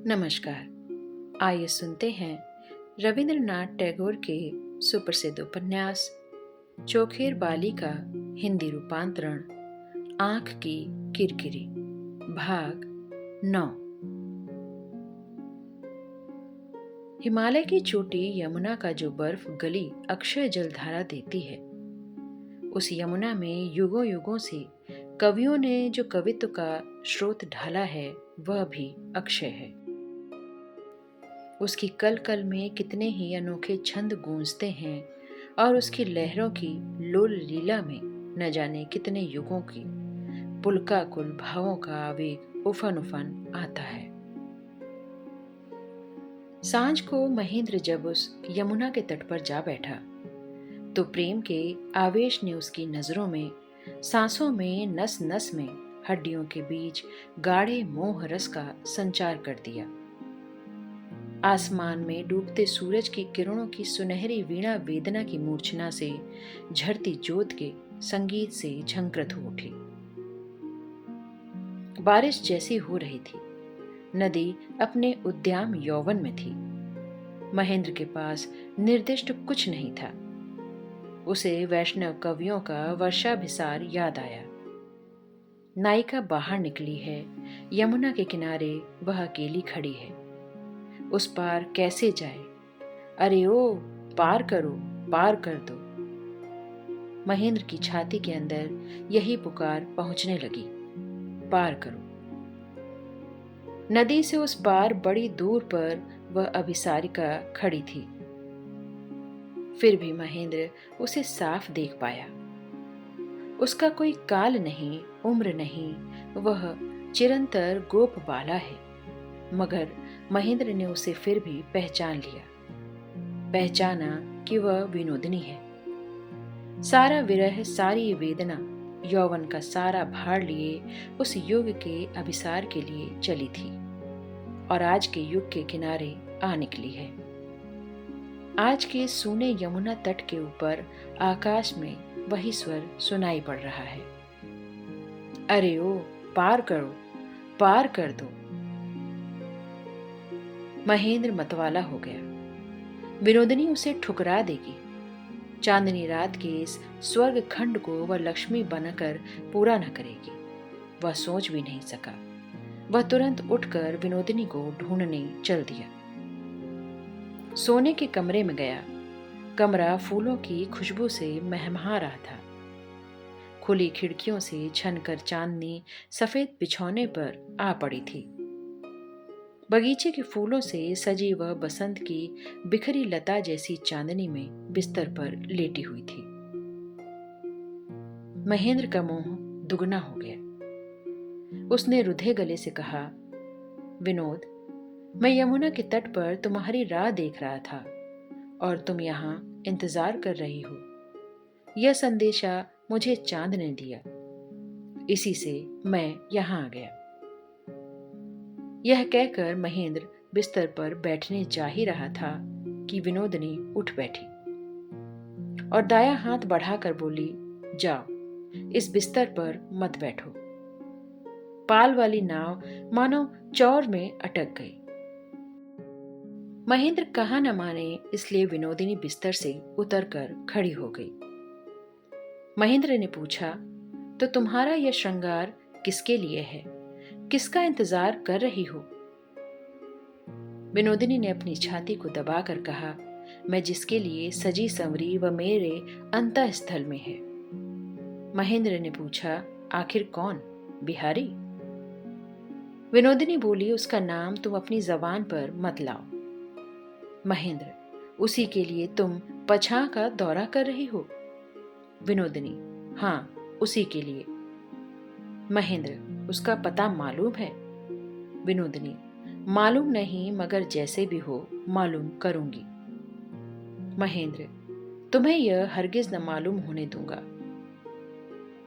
नमस्कार। आइए सुनते हैं रविंद्रनाथ टैगोर के सुप्रसिद्ध उपन्यास चोखेर बाली का हिंदी रूपांतरण आंख की किरकिरी भाग 9। हिमालय की चोटी यमुना का जो बर्फ गली अक्षय जलधारा देती है, उस यमुना में युगों युगों से कवियों ने जो कवित्व का स्रोत ढाला है वह भी अक्षय है। उसकी कल कल में कितने ही अनोखे छंद गूंजते हैं और उसकी लहरों की लोल लीला में न जाने कितने युगों की पुलकाकुल भावों का आवेग उफन उफन आता है। सांझ को महेंद्र जब उस यमुना के तट पर जा बैठा तो प्रेम के आवेश ने उसकी नजरों में, सांसों में, नस नस में, हड्डियों के बीच गाढ़े मोह रस का संचार कर दिया। आसमान में डूबते सूरज की किरणों की सुनहरी वीणा वेदना की मूर्छना से, झरती जोत के संगीत से झंकृत हो उठी। बारिश जैसी हो रही थी। नदी अपने उद्दाम यौवन में थी। महेंद्र के पास निर्दिष्ट कुछ नहीं था। उसे वैष्णव कवियों का वर्षाभिसार याद आया। नायिका बाहर निकली है, यमुना के किनारे वह अकेली खड़ी है। उस पार कैसे जाए? अरे ओ, पार करो, पार कर दो। महेंद्र की छाती के अंदर यही पुकार पहुंचने लगी, पार करो। नदी से उस पार बड़ी दूर पर वह अभिसारिका खड़ी थी। फिर भी महेंद्र उसे साफ देख पाया। उसका कोई काल नहीं, उम्र नहीं, वह चिरंतर गोप बाला है। मगर महेंद्र ने उसे फिर भी पहचान लिया। पहचाना कि वह विनोदिनी है। सारा विरह, सारी वेदना, यौवन का सारा भार लिए उस युग के अभिसार के लिए चली थी और आज के युग के किनारे आ निकली है। आज के सूने यमुना तट के ऊपर आकाश में वही स्वर सुनाई पड़ रहा है, अरे ओ, पार करो, पार कर दो। महेंद्र मतवाला हो गया। विनोदिनी उसे ठुकरा देगी। चांदनी रात के इस स्वर्ग खंड को वह लक्ष्मी बनकर पूरा न करेगी। वह सोच भी नहीं सका। वह तुरंत उठकर विनोदिनी को ढूंढने चल दिया। सोने के कमरे में गया। कमरा फूलों की खुशबू से महमहा रहा था। खुली खिड़कियों से छनकर चांदनी सफेद बिछौने पर आ पड़ी थी। बगीचे के फूलों से सजी वह बसंत की बिखरी लता जैसी चांदनी में बिस्तर पर लेटी हुई थी। महेंद्र का मोह दुगना हो गया। उसने रुधे गले से कहा, विनोद, मैं यमुना के तट पर तुम्हारी राह देख रहा था और तुम यहाँ इंतजार कर रही हो। यह संदेशा मुझे चांद ने दिया, इसी से मैं यहाँ आ गया। यह कहकर महेंद्र बिस्तर पर बैठने जा ही रहा था कि विनोदिनी उठ बैठी और दायां हाथ बढ़ाकर बोली, जाओ, इस बिस्तर पर मत बैठो। पाल वाली नाव मानो चौर में अटक गई। महेंद्र कहा न माने, इसलिए विनोदिनी बिस्तर से उतरकर खड़ी हो गई। महेंद्र ने पूछा, तो तुम्हारा यह श्रृंगार किसके लिए है? किसका इंतजार कर रही हो? विनोदिनी ने अपनी छाती को दबाकर कहा, मैं जिसके लिए सजी संवरी व मेरे अंतःस्थल में है। महेंद्र ने पूछा, आखिर कौन? बिहारी? विनोदिनी बोली, उसका नाम तुम अपनी जबान पर मत लाओ। महेंद्र, उसी के लिए तुम पछा का दौरा कर रही हो? विनोदिनी, हाँ, उसी के लिए। महेंद्र, उसका पता मालूम है? विनोदिनी, मालूम नहीं, मगर जैसे भी हो मालूम करूंगी। महेंद्र, तुम्हें यह हरगिज न मालूम होने दूंगा।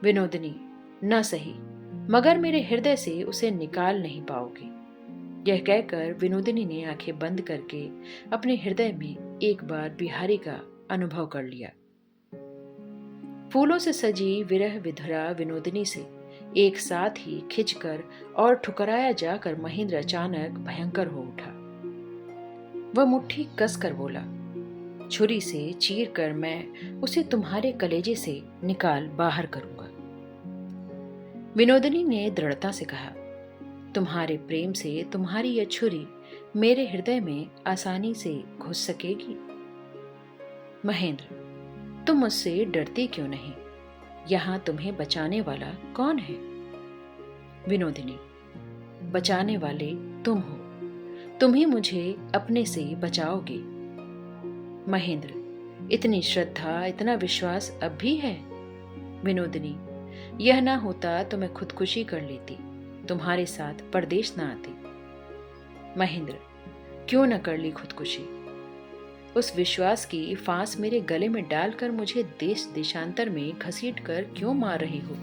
विनोदिनी, न सही, मगर मेरे हृदय से उसे निकाल नहीं पाओगे। यह कहकर विनोदिनी ने आंखें बंद करके अपने हृदय में एक बार बिहारी का अनुभव कर लिया। फूलों से सजी विरह विधुरा विनोदिनी से एक साथ ही खिंचकर और ठुकराया जाकर महेंद्र अचानक भयंकर हो उठा। वह मुट्ठी कसकर बोला, छुरी से चीर कर मैं उसे तुम्हारे कलेजे से निकाल बाहर करूंगा। विनोदिनी ने दृढ़ता से कहा, तुम्हारे प्रेम से तुम्हारी यह छुरी मेरे हृदय में आसानी से घुस सकेगी? महेंद्र, तुम मुझसे डरती क्यों नहीं? यहां तुम्हें बचाने वाला कौन है? विनोदिनी, बचाने वाले तुम हो, तुम ही मुझे अपने से बचाओगे। महेंद्र, इतनी श्रद्धा, इतना विश्वास अब भी है? विनोदिनी, यह ना होता तो मैं खुदकुशी कर लेती, तुम्हारे साथ परदेश ना आती। महेंद्र, क्यों न कर ली खुदकुशी? उस विश्वास की फांस मेरे गले में डालकर मुझे देश देशांतर में घसीट कर क्यों मार रही हो?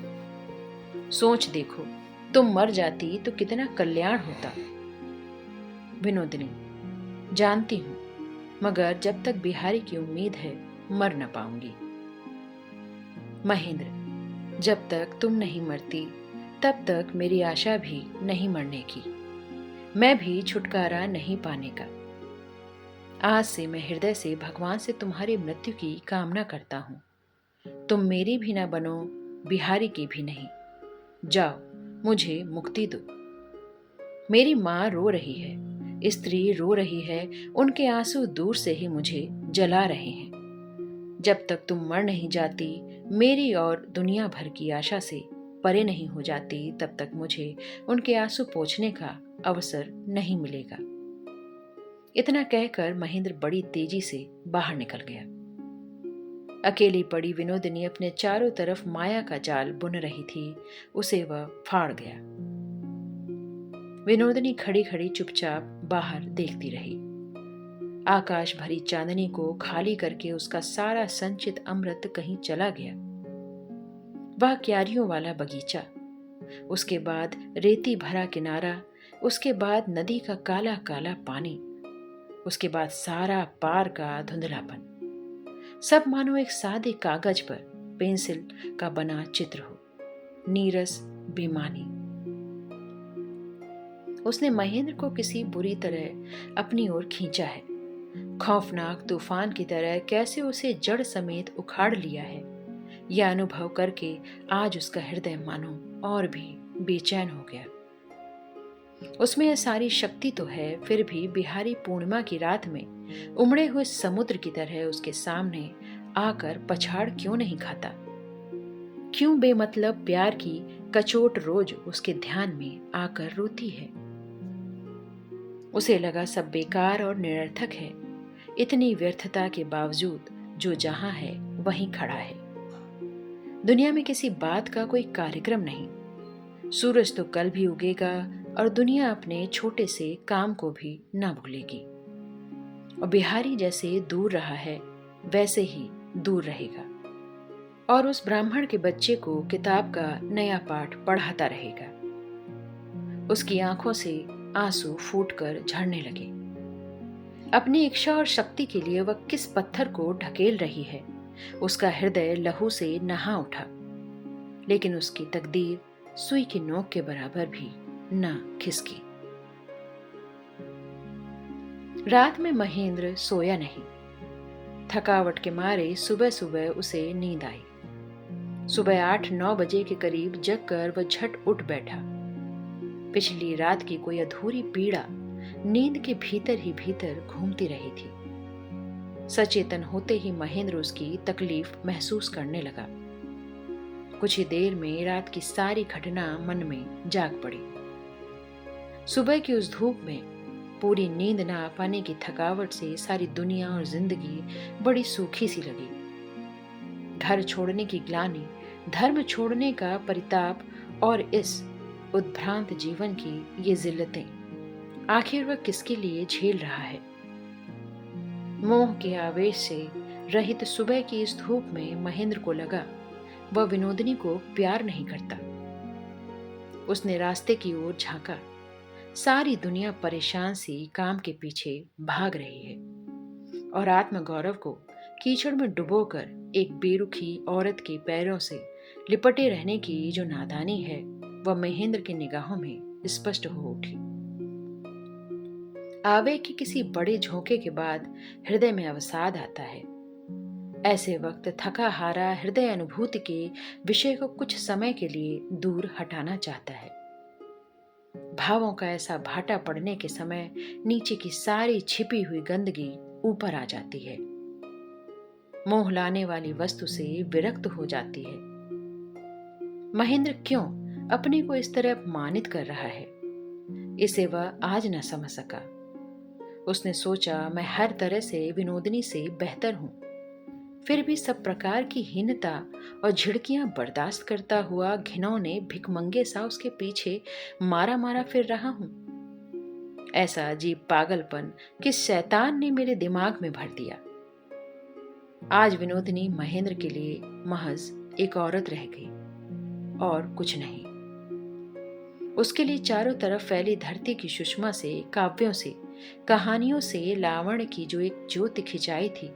सोच देखो, तुम मर जाती तो कितना कल्याण होता। विनोदिनी, जानती हूं, मगर जब तक बिहारी की उम्मीद है मर न पाऊंगी। महेंद्र, जब तक तुम नहीं मरती तब तक मेरी आशा भी नहीं मरने की, मैं भी छुटकारा नहीं पाने का। आज से मैं हृदय से भगवान से तुम्हारी मृत्यु की कामना करता हूं। तुम मेरी भी ना बनो, बिहारी की भी नहीं। जाओ, मुझे मुक्ति दो। मेरी माँ रो रही है, स्त्री रो रही है, उनके आंसू दूर से ही मुझे जला रहे हैं। जब तक तुम मर नहीं जाती, मेरी और दुनिया भर की आशा से परे नहीं हो जाती, तब तक मुझे उनके आंसू पोंछने का अवसर नहीं मिलेगा। इतना कहकर महेंद्र बड़ी तेजी से बाहर निकल गया। अकेली पड़ी विनोदिनी अपने चारों तरफ माया का जाल बुन रही थी, उसे वह फाड़ गया। विनोदिनी खड़ी खड़ी चुपचाप बाहर देखती रही। आकाश भरी चांदनी को खाली करके उसका सारा संचित अमृत कहीं चला गया। वह क्यारियों वाला बगीचा, उसके बाद रेती भरा किनारा, उसके बाद नदी का काला काला पानी, उसके बाद सारा पार का धुंधलापन, सब मानो एक सादे कागज पर पेंसिल का बना चित्र हो, नीरस बेमानी। उसने महेंद्र को किसी बुरी तरह अपनी ओर खींचा है, खौफनाक तूफान की तरह कैसे उसे जड़ समेत उखाड़ लिया है। यह अनुभव करके आज उसका हृदय मानो और भी बेचैन हो गया। उसमें यह सारी शक्ति तो है, फिर भी बिहारी पूर्णिमा की रात में उमड़े हुए समुद्र की तरह उसके सामने आकर पछाड़ क्यों नहीं खाता? क्यों बेमतलब प्यार की कचोट रोज उसके ध्यान में आकर रोती है? उसे लगा सब बेकार और निरर्थक है। इतनी व्यर्थता के बावजूद जो जहां है वहीं खड़ा है। दुनिया में किसी बात का कोई कार्यक्रम नहीं। सूरज तो कल भी उगेगा और दुनिया अपने छोटे से काम को भी ना भूलेगी। और बिहारी जैसे दूर रहा है वैसे ही दूर रहेगा और उस ब्राह्मण के बच्चे को किताब का नया पाठ पढ़ाता रहेगा। उसकी आंखों से आंसू फूटकर झड़ने लगे। अपनी इच्छा और शक्ति के लिए वह किस पत्थर को ढकेल रही है। उसका हृदय लहू से नहा उठा, लेकिन उसकी तकदीर सुई की नोक के बराबर भी न खिसकी। रात में महेंद्र सोया नहीं। थकावट के मारे सुबह सुबह उसे नींद आई। सुबह 8-9 बजे के करीब जगकर वह झट उठ बैठा। पिछली रात की कोई अधूरी पीड़ा नींद के भीतर ही भीतर घूमती रही थी। सचेतन होते ही महेंद्र उसकी तकलीफ महसूस करने लगा। कुछ ही देर में रात की सारी घटना मन में जाग पड़ी। सुबह की उस धूप में पूरी नींद न आ पाने की थकावट से सारी दुनिया और जिंदगी बड़ी सूखी सी लगी। घर छोड़ने की ग्लानि, धर्म छोड़ने का परिताप और इस उद्भ्रांत जीवन की ये जिल्लतें, आखिर वह किसके लिए झेल रहा है? मोह के आवेश से रहित सुबह की इस धूप में महेंद्र को लगा वह विनोदिनी को प्यार नहीं करता। उसने रास्ते की ओर झांका। सारी दुनिया परेशान सी काम के पीछे भाग रही है और आत्मगौरव को कीचड़ में डुबोकर एक बेरुखी औरत के पैरों से लिपटे रहने की जो नादानी है, वह महेंद्र की निगाहों में स्पष्ट हो उठी। आवेग के किसी बड़े झोंके के बाद हृदय में अवसाद आता है। ऐसे वक्त थका हारा हृदय अनुभूति के विषय को कुछ समय के लिए दूर हटाना चाहता है। भावों का ऐसा भाटा पड़ने के समय नीचे की सारी छिपी हुई गंदगी ऊपर आ जाती है, मोह लाने वाली वस्तु से विरक्त हो जाती है। महेंद्र क्यों अपने को इस तरह अपमानित कर रहा है, इसे वह आज न समझ सका। उसने सोचा, मैं हर तरह से विनोदिनी से बेहतर हूं, फिर भी सब प्रकार की हीनता और झिड़कियां बर्दाश्त करता हुआ घिनौने भिखमंगे सा उसके पीछे मारा मारा फिर रहा हूं। ऐसा अजीब पागलपन किस शैतान ने मेरे दिमाग में भर दिया। आज विनोदिनी महेंद्र के लिए महज एक औरत रह गई और कुछ नहीं। उसके लिए चारों तरफ फैली धरती की सुषमा से, काव्यों से, कहानियों से लावण्य की जो एक ज्योति खिंचाई थी,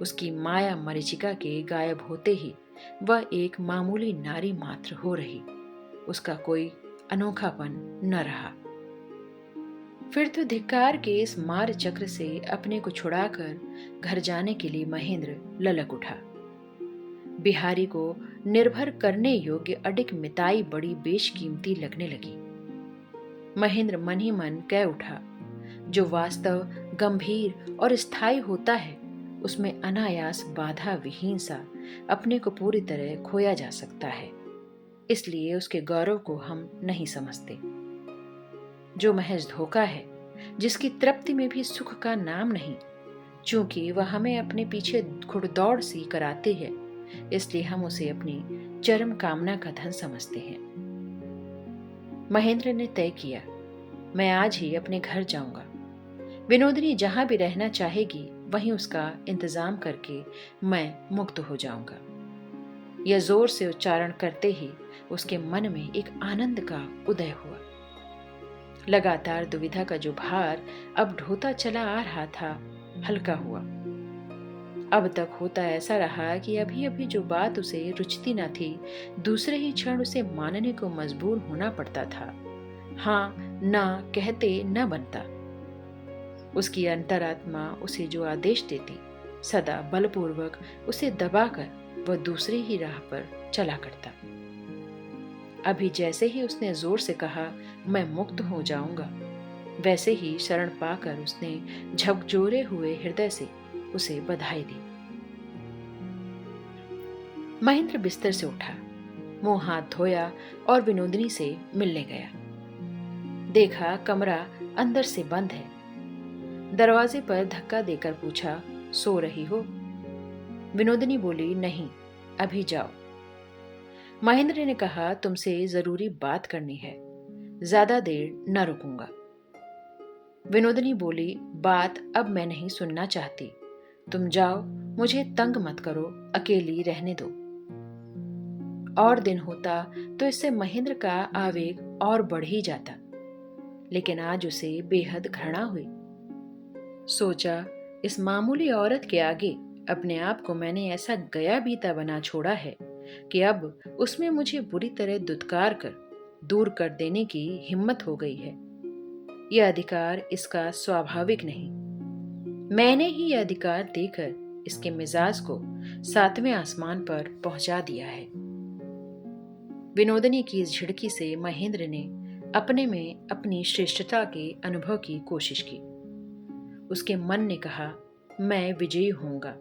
उसकी माया मरीचिका के गायब होते ही वह एक मामूली नारी मात्र हो रही। उसका कोई अनोखापन न रहा। फिर तो धिक्कार के इस मार चक्र से अपने को छुड़ाकर घर जाने के लिए महेंद्र ललक उठा। बिहारी को निर्भर करने योग्य अडिग मिताई बड़ी बेशकीमती लगने लगी। महेंद्र मन ही मन कह उठा, जो वास्तव गंभीर और स्थायी होता है उसमें अनायास बाधा विहीन सा अपने को पूरी तरह खोया जा सकता है, इसलिए उसके गौरव को हम नहीं समझते। जो महज धोखा है, जिसकी तृप्ति में भी सुख का नाम नहीं, चूंकि वह हमें अपने पीछे घुड़दौड़ सी कराती है, इसलिए हम उसे अपनी चरम कामना का धन समझते हैं। महेंद्र ने तय किया, मैं आज ही अपने घर जाऊंगा। विनोदिनी जहां भी रहना चाहेगी वहीं उसका इंतजाम करके मैं मुक्त हो जाऊंगा। यह जोर से उच्चारण करते ही उसके मन में एक आनंद का उदय हुआ। लगातार दुविधा का जो भार अब ढोता चला आ रहा था, हल्का हुआ। अब तक होता ऐसा रहा कि अभी अभी जो बात उसे रुचती न थी, दूसरे ही क्षण उसे मानने को मजबूर होना पड़ता था। हाँ ना कहते न बनता। उसकी अंतरात्मा उसे जो आदेश देती, सदा बलपूर्वक उसे दबाकर वह दूसरी ही राह पर चला करता। अभी जैसे ही उसने जोर से कहा, मैं मुक्त हो जाऊंगा, वैसे ही शरण पाकर उसने झकझोरे हुए हृदय से उसे बधाई दी। महेंद्र बिस्तर से उठा, मुंह हाथ धोया और विनोदिनी से मिलने गया। देखा कमरा अंदर से बंद है। दरवाजे पर धक्का देकर पूछा, सो रही हो? विनोदिनी बोली, नहीं, अभी जाओ। महेंद्र ने कहा, तुमसे जरूरी बात करनी है, ज्यादा देर न रुकूंगा। विनोदिनी बोली, बात अब मैं नहीं सुनना चाहती, तुम जाओ, मुझे तंग मत करो, अकेली रहने दो। और दिन होता तो इससे महेंद्र का आवेग और बढ़ ही जाता, लेकिन आज उसे बेहद घृणा हुई। सोचा, इस मामूली औरत के आगे अपने आप को मैंने ऐसा गया बीता बना छोड़ा है कि अब उसमें मुझे बुरी तरह दुत्कार कर दूर कर देने की हिम्मत हो गई है। यह अधिकार इसका स्वाभाविक नहीं, मैंने ही यह अधिकार देकर इसके मिजाज को 7वें आसमान पर पहुंचा दिया है। विनोदिनी की इस झिड़की से महेंद्र ने अपने में अपनी श्रेष्ठता के अनुभव की कोशिश की। उसके मन ने कहा, मैं विजयी होऊंगा,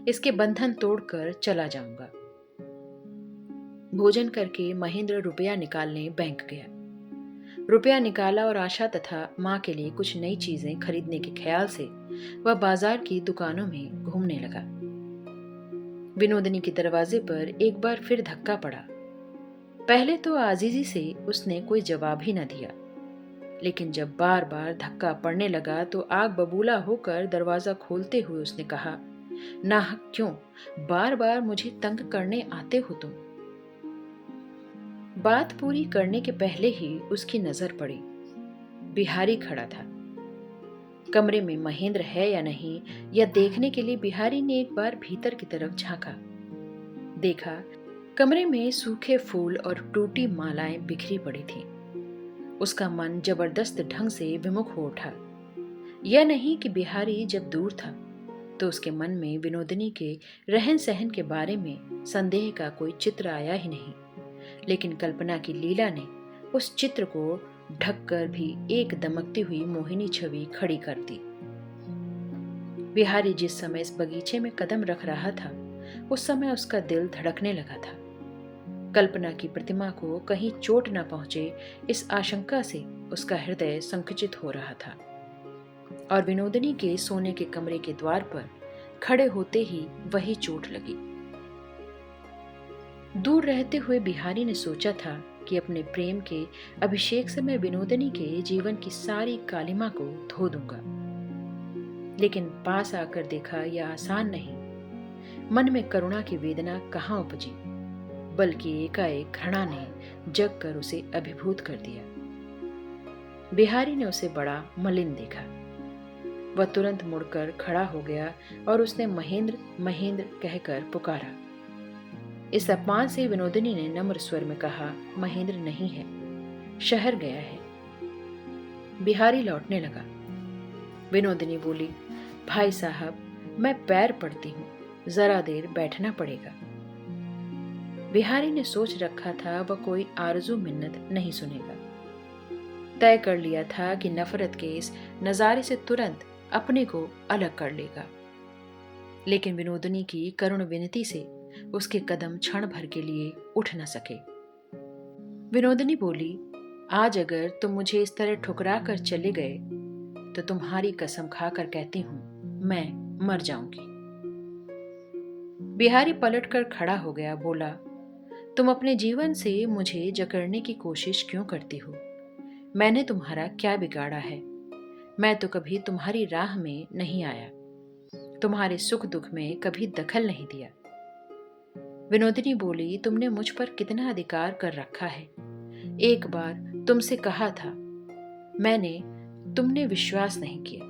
इसके बंधन तोड़कर चला जाऊंगा। भोजन करके महेंद्र रुपया निकालने बैंक गया। रुपया निकाला और आशा तथा माँ के लिए कुछ नई चीजें खरीदने के ख्याल से वह बाजार की दुकानों में घूमने लगा। विनोदिनी के दरवाजे पर एक बार फिर धक्का पड़ा। पहले तो आजीजी से उसने कोई जवाब ही न दिया, लेकिन जब बार बार धक्का पड़ने लगा तो आग बबूला होकर दरवाजा खोलते हुए उसने कहा, नाहक क्यों बार बार मुझे तंग करने आते हो तुम? बात पूरी करने के पहले ही उसकी नजर पड़ी। बिहारी खड़ा था। कमरे में महेंद्र है या नहीं, यह देखने के लिए बिहारी ने एक बार भीतर की तरफ झांका। देखा कमरे में सूखे फूल और टूटी मालाएं बिखरी पड़ी थीं। उसका मन जबरदस्त ढंग से विमुख हो उठा। यह नहीं कि बिहारी जब दूर था तो उसके मन में विनोदिनी के रहन सहन के बारे में संदेह का कोई चित्र आया ही नहीं, लेकिन कल्पना की लीला ने उस चित्र को ढककर भी एक दमकती हुई मोहिनी छवि खड़ी कर दी। बिहारी जिस समय इस बगीचे में कदम रख रहा था उस समय उसका दिल धड़कने लगा था। कल्पना की प्रतिमा को कहीं चोट न पहुंचे इस आशंका से उसका हृदय संकुचित हो रहा था। और विनोदिनी के सोने के कमरे के द्वार पर खड़े होते ही वही चोट लगी। दूर रहते हुए बिहारी ने सोचा था कि अपने प्रेम के अभिषेक से मैं विनोदिनी के जीवन की सारी कालिमा को धो दूंगा, लेकिन पास आकर देखा यह आसान नहीं। मन में करुणा की वेदना कहाँ उपजी, बल्कि एकाएक घृणा ने जग कर उसे अभिभूत कर दिया। बिहारी ने उसे बड़ा मलिन देखा। वह तुरंत मुड़कर खड़ा हो गया और उसने महेंद्र महेंद्र कहकर पुकारा। इस अपमान से विनोदिनी ने नम्र स्वर में कहा, महेंद्र नहीं है, शहर गया है। बिहारी लौटने लगा। विनोदिनी बोली, भाई साहब, मैं पैर पड़ती हूँ, जरा देर बैठना पड़ेगा। बिहारी ने सोच रखा था वह कोई आरजू मिन्नत नहीं सुनेगा। तय कर लिया था कि नफरत के इस नजारे से तुरंत अपने को अलग कर लेगा, लेकिन विनोदिनी की करुण विनती से उसके कदम क्षण भर के लिए उठ न सके। विनोदिनी बोली, आज अगर तुम मुझे इस तरह ठुकरा कर चले गए तो तुम्हारी कसम खाकर कहती हूं मैं मर जाऊंगी। बिहारी पलटकर खड़ा हो गया। बोला, तुम अपने जीवन से मुझे जकड़ने की कोशिश क्यों करती हो? मैंने तुम्हारा क्या बिगाड़ा है? मैं तो कभी तुम्हारी राह में नहीं आया, तुम्हारे सुख दुख में कभी दखल नहीं दिया। विनोदिनी बोली, तुमने मुझ पर कितना अधिकार कर रखा है। एक बार तुमसे कहा था, मैंने, तुमने विश्वास नहीं किया,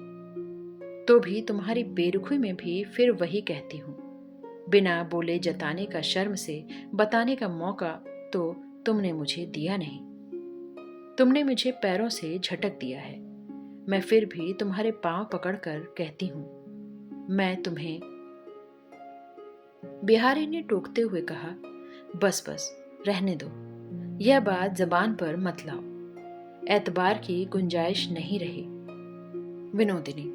तो भी तुम्हारी बेरुखी में भी फिर वही कहती हूं। बिना बोले जताने का शर्म से बताने का मौका तो तुमने मुझे दिया नहीं। तुमने मुझे पैरों से झटक दिया है। मैं फिर भी तुम्हारे पांव पकड़कर कहती हूं, मैं तुम्हें। बिहारी ने टोकते हुए कहा, बस बस, रहने दो, यह बात जबान पर मत लाओ, एतबार की गुंजाइश नहीं रही। विनोदिनी,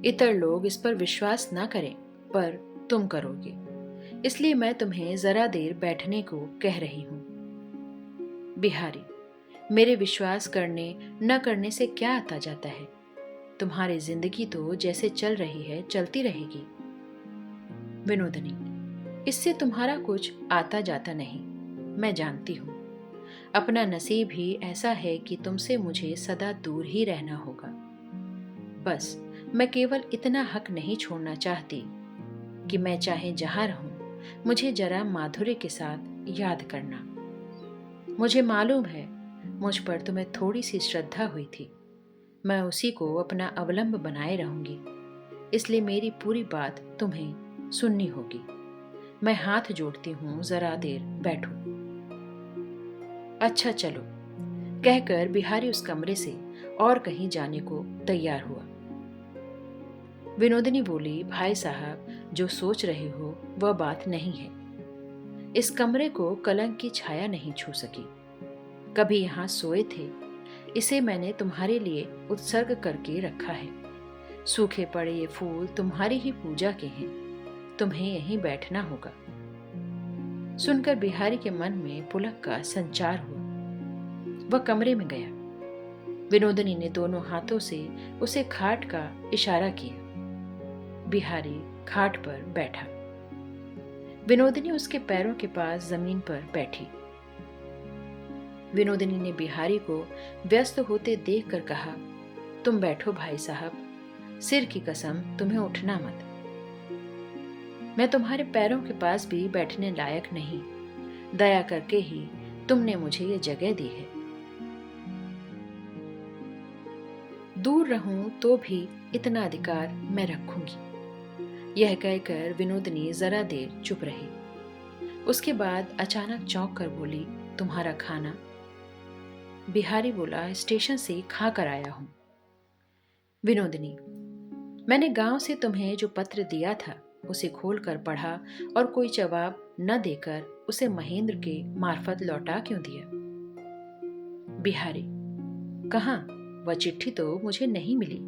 इतर लोग इस पर विश्वास ना करें, पर तुम करोगे, इसलिए मैं तुम्हें जरा देर बैठने को कह रही हूं। बिहारी, मेरे विश्वास करने न करने से क्या आता जाता है? तुम्हारी जिंदगी तो जैसे चल रही है चलती रहेगी। विनोदिनी, इससे तुम्हारा कुछ आता जाता नहीं, मैं जानती हूं। अपना नसीब ही ऐसा है कि तुमसे मुझे सदा दूर ही रहना होगा। बस मैं केवल इतना हक नहीं छोड़ना चाहती कि मैं चाहे जहां रहूं, मुझे जरा माधुर्य के साथ याद करना। मुझे मालूम है मुझ पर तुम्हें थोड़ी सी श्रद्धा हुई थी, मैं उसी को अपना अवलंब बनाए रहूंगी, इसलिए मेरी पूरी बात तुम्हें सुननी होगी। मैं हाथ जोड़ती हूं, जरा देर बैठो। अच्छा चलो, कहकर बिहारी उस कमरे से और कहीं जाने को तैयार हुआ। विनोदिनी बोली, भाई साहब, जो सोच रहे हो वह बात नहीं है। इस कमरे को कलंक की छाया नहीं छू सकी। कभी यहां सोए थे, इसे मैंने तुम्हारे लिए उत्सर्ग करके रखा है। सूखे पड़े ये फूल तुम्हारी ही पूजा के हैं, तुम्हें यहीं बैठना होगा। सुनकर बिहारी के मन में पुलक का संचार हुआ। वह कमरे में गया। विनोदिनी ने दोनों हाथों से उसे खाट का इशारा किया। बिहारी खाट पर बैठा। विनोदिनी उसके पैरों के पास जमीन पर बैठी। विनोदिनी ने बिहारी को व्यस्त होते देखकर कहा, तुम बैठो भाई साहब, सिर की कसम तुम्हें उठना मत। मैं तुम्हारे पैरों के पास भी बैठने लायक नहीं, दया करके ही तुमने मुझे ये जगह दी है। दूर रहूं तो भी इतना अधिकार मैं रखूंगी। यह कहकर विनोदिनी जरा देर चुप रही। उसके बाद अचानक चौंक कर बोली, तुम्हारा खाना? बिहारी बोला, स्टेशन से खा कर आया हूं। विनोदिनी, मैंने गांव से तुम्हें जो पत्र दिया था उसे खोलकर पढ़ा और कोई जवाब न देकर उसे महेंद्र के मार्फत लौटा क्यों दिया? बिहारी, कहाँ? वह चिट्ठी तो मुझे नहीं मिली।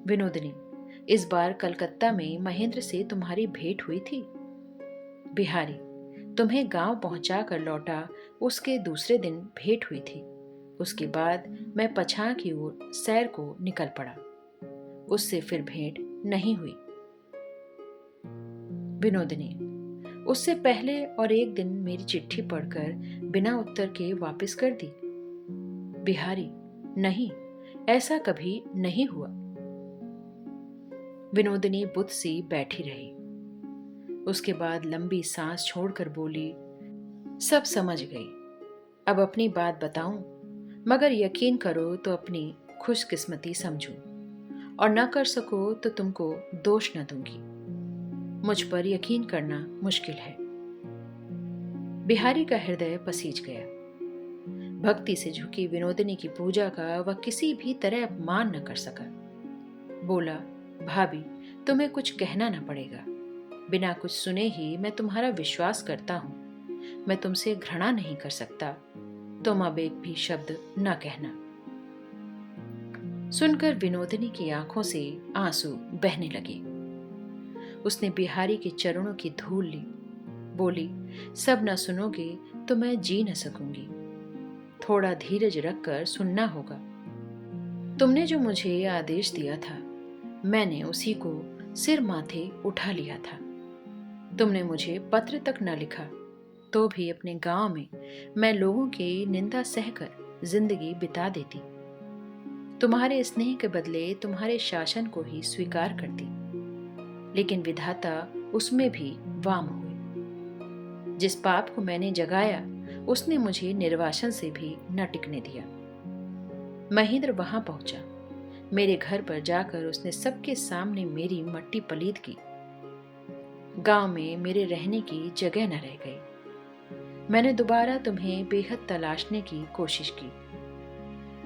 विनोदिनी, इस बार कलकत्ता में महेंद्र से तुम्हारी भेंट हुई थी। बिहारी, तुम्हें गांव पहुंचा कर लौटा उसके दूसरे दिन भेंट हुई थी। उसके बाद मैं पछां की ओर सैर को निकल पड़ा। उससे फिर भेंट नहीं हुई। विनोदिनी, उससे पहले और एक दिन मेरी चिट्ठी पढ़कर बिना उत्तर के वापस कर दी। बिहारी, नहीं, ऐसा कभी नहीं हुआ। विनोदिनी बुद्ध सी बैठी रही। उसके बाद लंबी सांस छोड़कर बोली, सब समझ गई। अब अपनी बात बताऊं, मगर यकीन करो तो अपनी खुशकिस्मती समझूं, और न कर सको तो तुमको दोष न दूंगी। मुझ पर यकीन करना मुश्किल है। बिहारी का हृदय पसीज गया। भक्ति से झुकी विनोदिनी की पूजा का वह किसी भी तरह अपमान न कर सका। बोला, भाभी, तुम्हें कुछ कहना न पड़ेगा। बिना कुछ सुने ही मैं तुम्हारा विश्वास करता हूं। मैं तुमसे घृणा नहीं कर सकता। तुम अब एक भी शब्द न कहना। सुनकर विनोदिनी की आंखों से आंसू बहने लगे। उसने बिहारी के चरणों की धूल ली। बोली, सब न सुनोगे तो मैं जी न सकूंगी। थोड़ा धीरज रखकर सुनना होगा। तुमने जो मुझे आदेश दिया था, मैंने उसी को सिर माथे उठा लिया था। तुमने मुझे पत्र तक न लिखा, तो भी अपने गांव में मैं लोगों की निंदा सहकर जिंदगी बिता देती। तुम्हारे स्नेह के बदले तुम्हारे शासन को ही स्वीकार करती, लेकिन विधाता उसमें भी वाम हुए। जिस पाप को मैंने जगाया, उसने मुझे निर्वासन से भी न टिकने दिया। महेंद्र वहां पहुंचा। मेरे घर पर जाकर उसने सबके सामने मेरी मट्टी पलीद की। गांव में मेरे रहने की जगह न रह गई। मैंने दोबारा तुम्हें बेहद तलाशने की कोशिश की,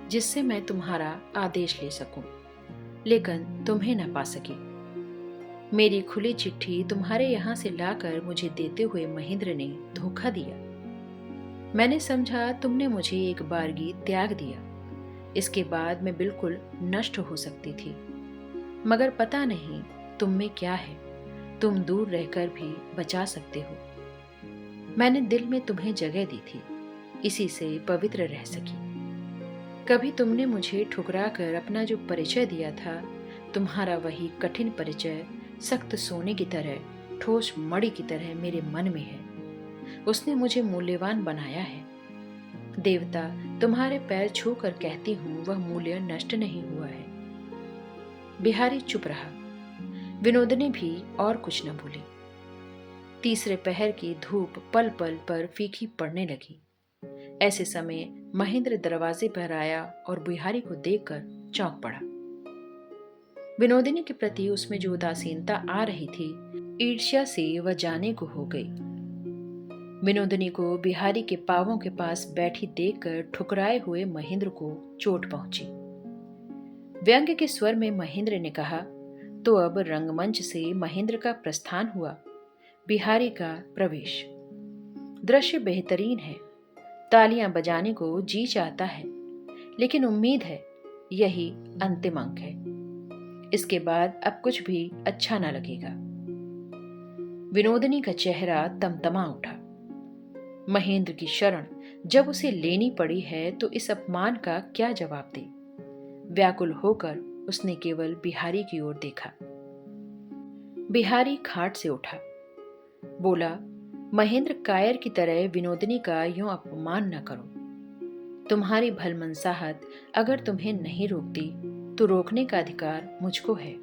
जिससे मैं तुम्हारा आदेश ले सकूं, लेकिन तुम्हें न पा सकी। मेरी खुली चिट्ठी तुम्हारे यहां से लाकर मुझे देते हुए महेंद्र ने धोखा दिया। मैंने समझा तुमने मुझे एक बारगी त्याग दिया। इसके बाद मैं बिल्कुल नष्ट हो सकती थी, मगर पता नहीं तुम में क्या है। तुम दूर रहकर भी बचा सकते हो। मैंने दिल में तुम्हें जगह दी थी, इसी से पवित्र रह सकी। कभी तुमने मुझे ठुकरा कर अपना जो परिचय दिया था, तुम्हारा वही कठिन परिचय सख्त सोने की तरह, ठोस मणि की तरह मेरे मन में है। उसने मुझे मूल्यवान बनाया है। देवता, तुम्हारे पैर छू कर कहती हूं, वह मूल्य नष्ट नहीं हुआ है। बिहारी चुप रहा। विनोदिनी भी और कुछ न बोली। तीसरे पहर की धूप पल पल पर फीकी पड़ने लगी। ऐसे समय महेंद्र दरवाजे पर आया और बिहारी को देखकर चौंक पड़ा। विनोदिनी के प्रति उसमें जो उदासीनता आ रही थी, ईर्ष्या से वह जाने को हो गई। विनोदिनी को बिहारी के पांवों के पास बैठी देखकर ठुकराए हुए महेंद्र को चोट पहुंची। व्यंग्य के स्वर में महेंद्र ने कहा, तो अब रंगमंच से महेंद्र का प्रस्थान हुआ, बिहारी का प्रवेश। दृश्य बेहतरीन है। तालियां बजाने को जी चाहता है, लेकिन उम्मीद है यही अंतिम अंक है। इसके बाद अब कुछ भी अच्छा न लगेगा। विनोदिनी का चेहरा तमतमा उठा। महेंद्र की शरण जब उसे लेनी पड़ी है तो इस अपमान का क्या जवाब दे। व्याकुल होकर उसने केवल बिहारी की ओर देखा। बिहारी खाट से उठा। बोला, महेंद्र, कायर की तरह विनोदिनी का यूं अपमान न करो। तुम्हारी भलमनसाहत अगर तुम्हें नहीं रोकती तो रोकने का अधिकार मुझको है।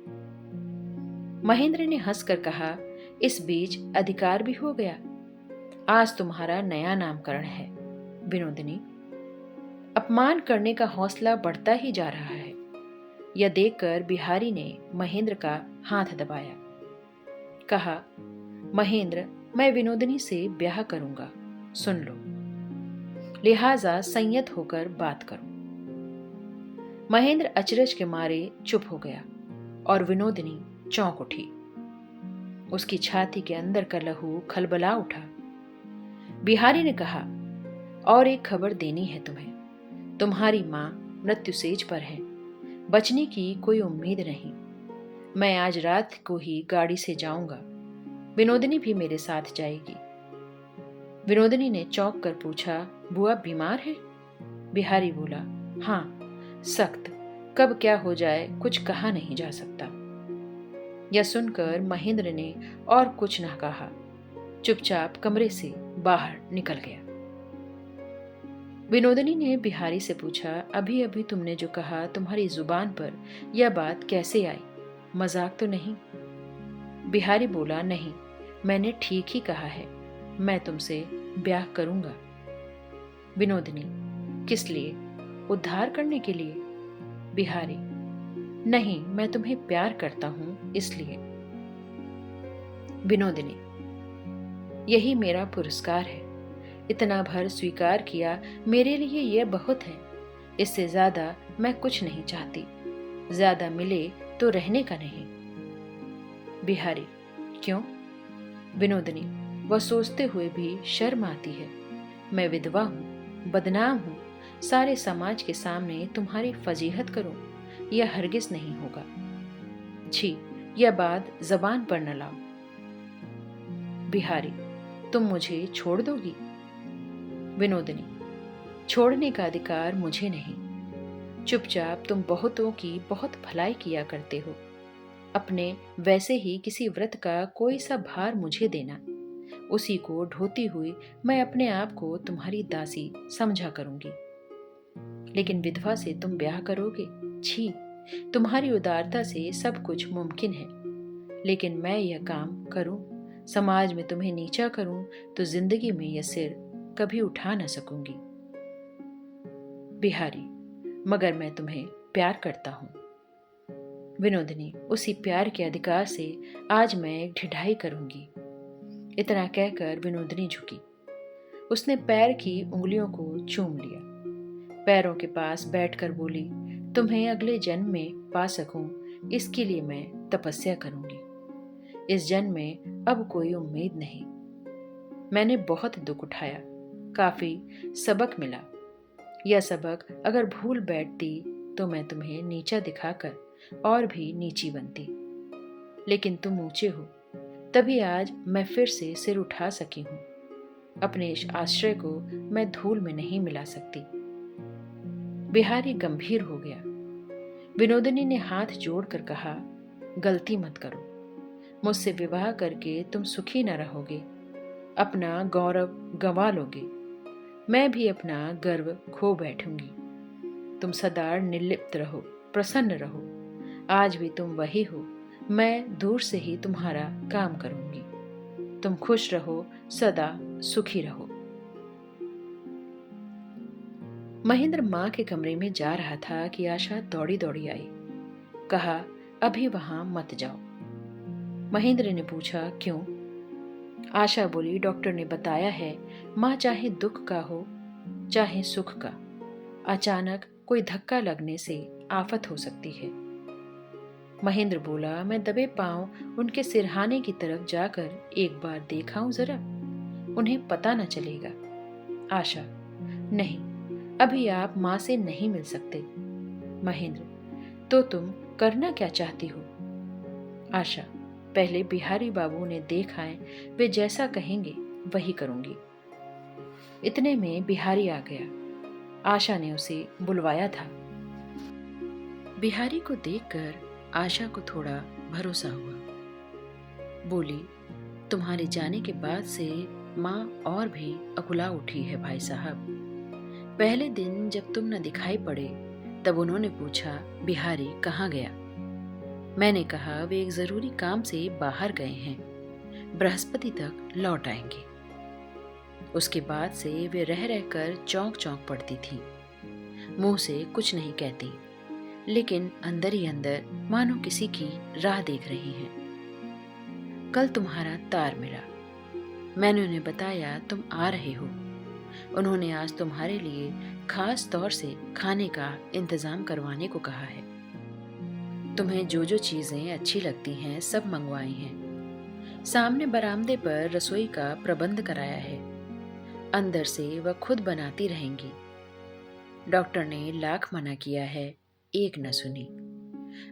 महेंद्र ने हंसकर कहा, इस बीच अधिकार भी हो गया। आज तुम्हारा नया नामकरण है विनोदिनी। अपमान करने का हौसला बढ़ता ही जा रहा है। यह देखकर बिहारी ने महेंद्र का हाथ दबाया। कहा, महेंद्र, मैं विनोदिनी से ब्याह करूंगा, सुन लो, लिहाजा संयत होकर बात करो। महेंद्र अचरज के मारे चुप हो गया और विनोदिनी चौंक उठी। उसकी छाती के अंदर का लहू खलबला उठा। बिहारी ने कहा, और एक खबर देनी है तुम्हें। तुम्हारी मां मृत्युसेज पर है, बचने की कोई उम्मीद नहीं। मैं आज रात को ही गाड़ी से जाऊंगा, विनोदिनी भी मेरे साथ जाएगी। विनोदिनी ने चौंक कर पूछा, बुआ बीमार है? बिहारी बोला, हाँ, सख्त। कब क्या हो जाए कुछ कहा नहीं जा सकता। यह सुनकर महेंद्र ने और कुछ न कहा, चुपचाप कमरे से बाहर निकल गया। विनोदिनी ने बिहारी से पूछा, अभी अभी तुमने जो कहा, तुम्हारी जुबान पर यह बात कैसे आई? मजाक तो नहीं? बिहारी बोला, नहीं, मैंने ठीक ही कहा है, मैं तुमसे ब्याह करूंगा। विनोदिनी, किस लिए? उद्धार करने के लिए? बिहारी, नहीं, मैं तुम्हें प्यार करता हूं इसलिए। विनोदिनी, यही मेरा पुरस्कार है। इतना भर स्वीकार किया, मेरे लिए यह बहुत है। इससे ज्यादा मैं कुछ नहीं चाहती। ज्यादा मिले तो रहने का नहीं। बिहारी, क्यों? विनोदिनी, वह सोचते हुए भी शर्म आती है। मैं विधवा हूं, बदनाम हूं, सारे समाज के सामने तुम्हारी फजीहत करूं, यह हरगिज नहीं होगा। छी, यह बात जबान पर न लाओ। बिहारी, तुम मुझे छोड़ दोगी? विनोदिनी, छोड़ने का अधिकार मुझे नहीं। चुपचाप तुम बहुतों की बहुत भलाई किया करते हो। अपने वैसे ही किसी व्रत का कोई सा भार मुझे देना, उसी को ढोती हुई मैं अपने आप को तुम्हारी दासी समझा करूंगी। लेकिन विधवा से तुम ब्याह करोगे? छी, तुम्हारी उदारता से सब कुछ मुमकिन है, लेकिन मैं यह काम करूं, समाज में तुम्हें नीचा करूं, तो जिंदगी में यह सिर कभी उठा न सकूंगी। बिहारी, मगर मैं तुम्हें प्यार करता हूं। विनोदिनी, उसी प्यार के अधिकार से आज मैं एक ढिठाई करूंगी। इतना कहकर विनोदिनी झुकी। उसने पैर की उंगलियों को चूम लिया। पैरों के पास बैठकर बोली, तुम्हें अगले जन्म में पा सकूं, इसके लिए मैं तपस्या करूंगी। इस जन्म में अब कोई उम्मीद नहीं। मैंने बहुत दुख उठाया, काफी सबक मिला। यह सबक अगर भूल बैठती तो मैं तुम्हें नीचा दिखाकर और भी नीची बनती। लेकिन तुम ऊंचे हो, तभी आज मैं फिर से सिर उठा सकी हूं। अपने इस आश्रय को मैं धूल में नहीं मिला सकती। बिहारी गंभीर हो गया। विनोदिनी ने हाथ जोड़कर कहा, गलती मत करो। मुझसे विवाह करके तुम सुखी न रहोगे, अपना गौरव गंवा लोगे। मैं भी अपना गर्व खो बैठूंगी। तुम सदा निर्लिप्त रहो, प्रसन्न रहो। आज भी तुम वही हो, मैं दूर से ही तुम्हारा काम करूंगी। तुम खुश रहो, सदा सुखी रहो। महेंद्र मां के कमरे में जा रहा था कि आशा दौड़ी दौड़ी आई। कहा, अभी वहां मत जाओ। महेंद्र ने पूछा, क्यों? आशा बोली, डॉक्टर ने बताया है, मां चाहे दुख का हो चाहे सुख का, अचानक कोई धक्का लगने से आफत हो सकती है। महेंद्र बोला, मैं दबे पांव उनके सिरहाने की तरफ जाकर एक बार देखाऊं जरा, उन्हें पता न चलेगा। आशा, नहीं, अभी आप मां से नहीं मिल सकते। महेंद्र, तो तुम करना क्या चाहती हो? आशा, पहले बिहारी बाबू ने देख आए, वे जैसा कहेंगे वही करूंगी। इतने में बिहारी आ गया। आशा ने उसे बुलवाया था। बिहारी को देखकर आशा को थोड़ा भरोसा हुआ। बोली, तुम्हारे जाने के बाद से माँ और भी अकुला उठी है भाई साहब। पहले दिन जब तुम न दिखाई पड़े तब उन्होंने पूछा, बिहारी कहाँ गया? मैंने कहा, वे एक जरूरी काम से बाहर गए हैं, बृहस्पति तक लौट आएंगे। उसके बाद से वे रह रहकर चौंक चौंक पड़ती थी। मुंह से कुछ नहीं कहती, लेकिन अंदर ही अंदर मानो किसी की राह देख रही हैं। कल तुम्हारा तार मिला। मैंने उन्हें बताया तुम आ रहे हो। उन्होंने आज तुम्हारे लिए खास तौर से खाने का इंतजाम करवाने को कहा है। तुम्हें जो जो चीजें अच्छी लगती हैं सब मंगवाई हैं। सामने बरामदे पर रसोई का प्रबंध कराया है। अंदर से वह खुद बनाती रहेंगी। डॉक्टर ने लाख मना किया है, एक न सुनी।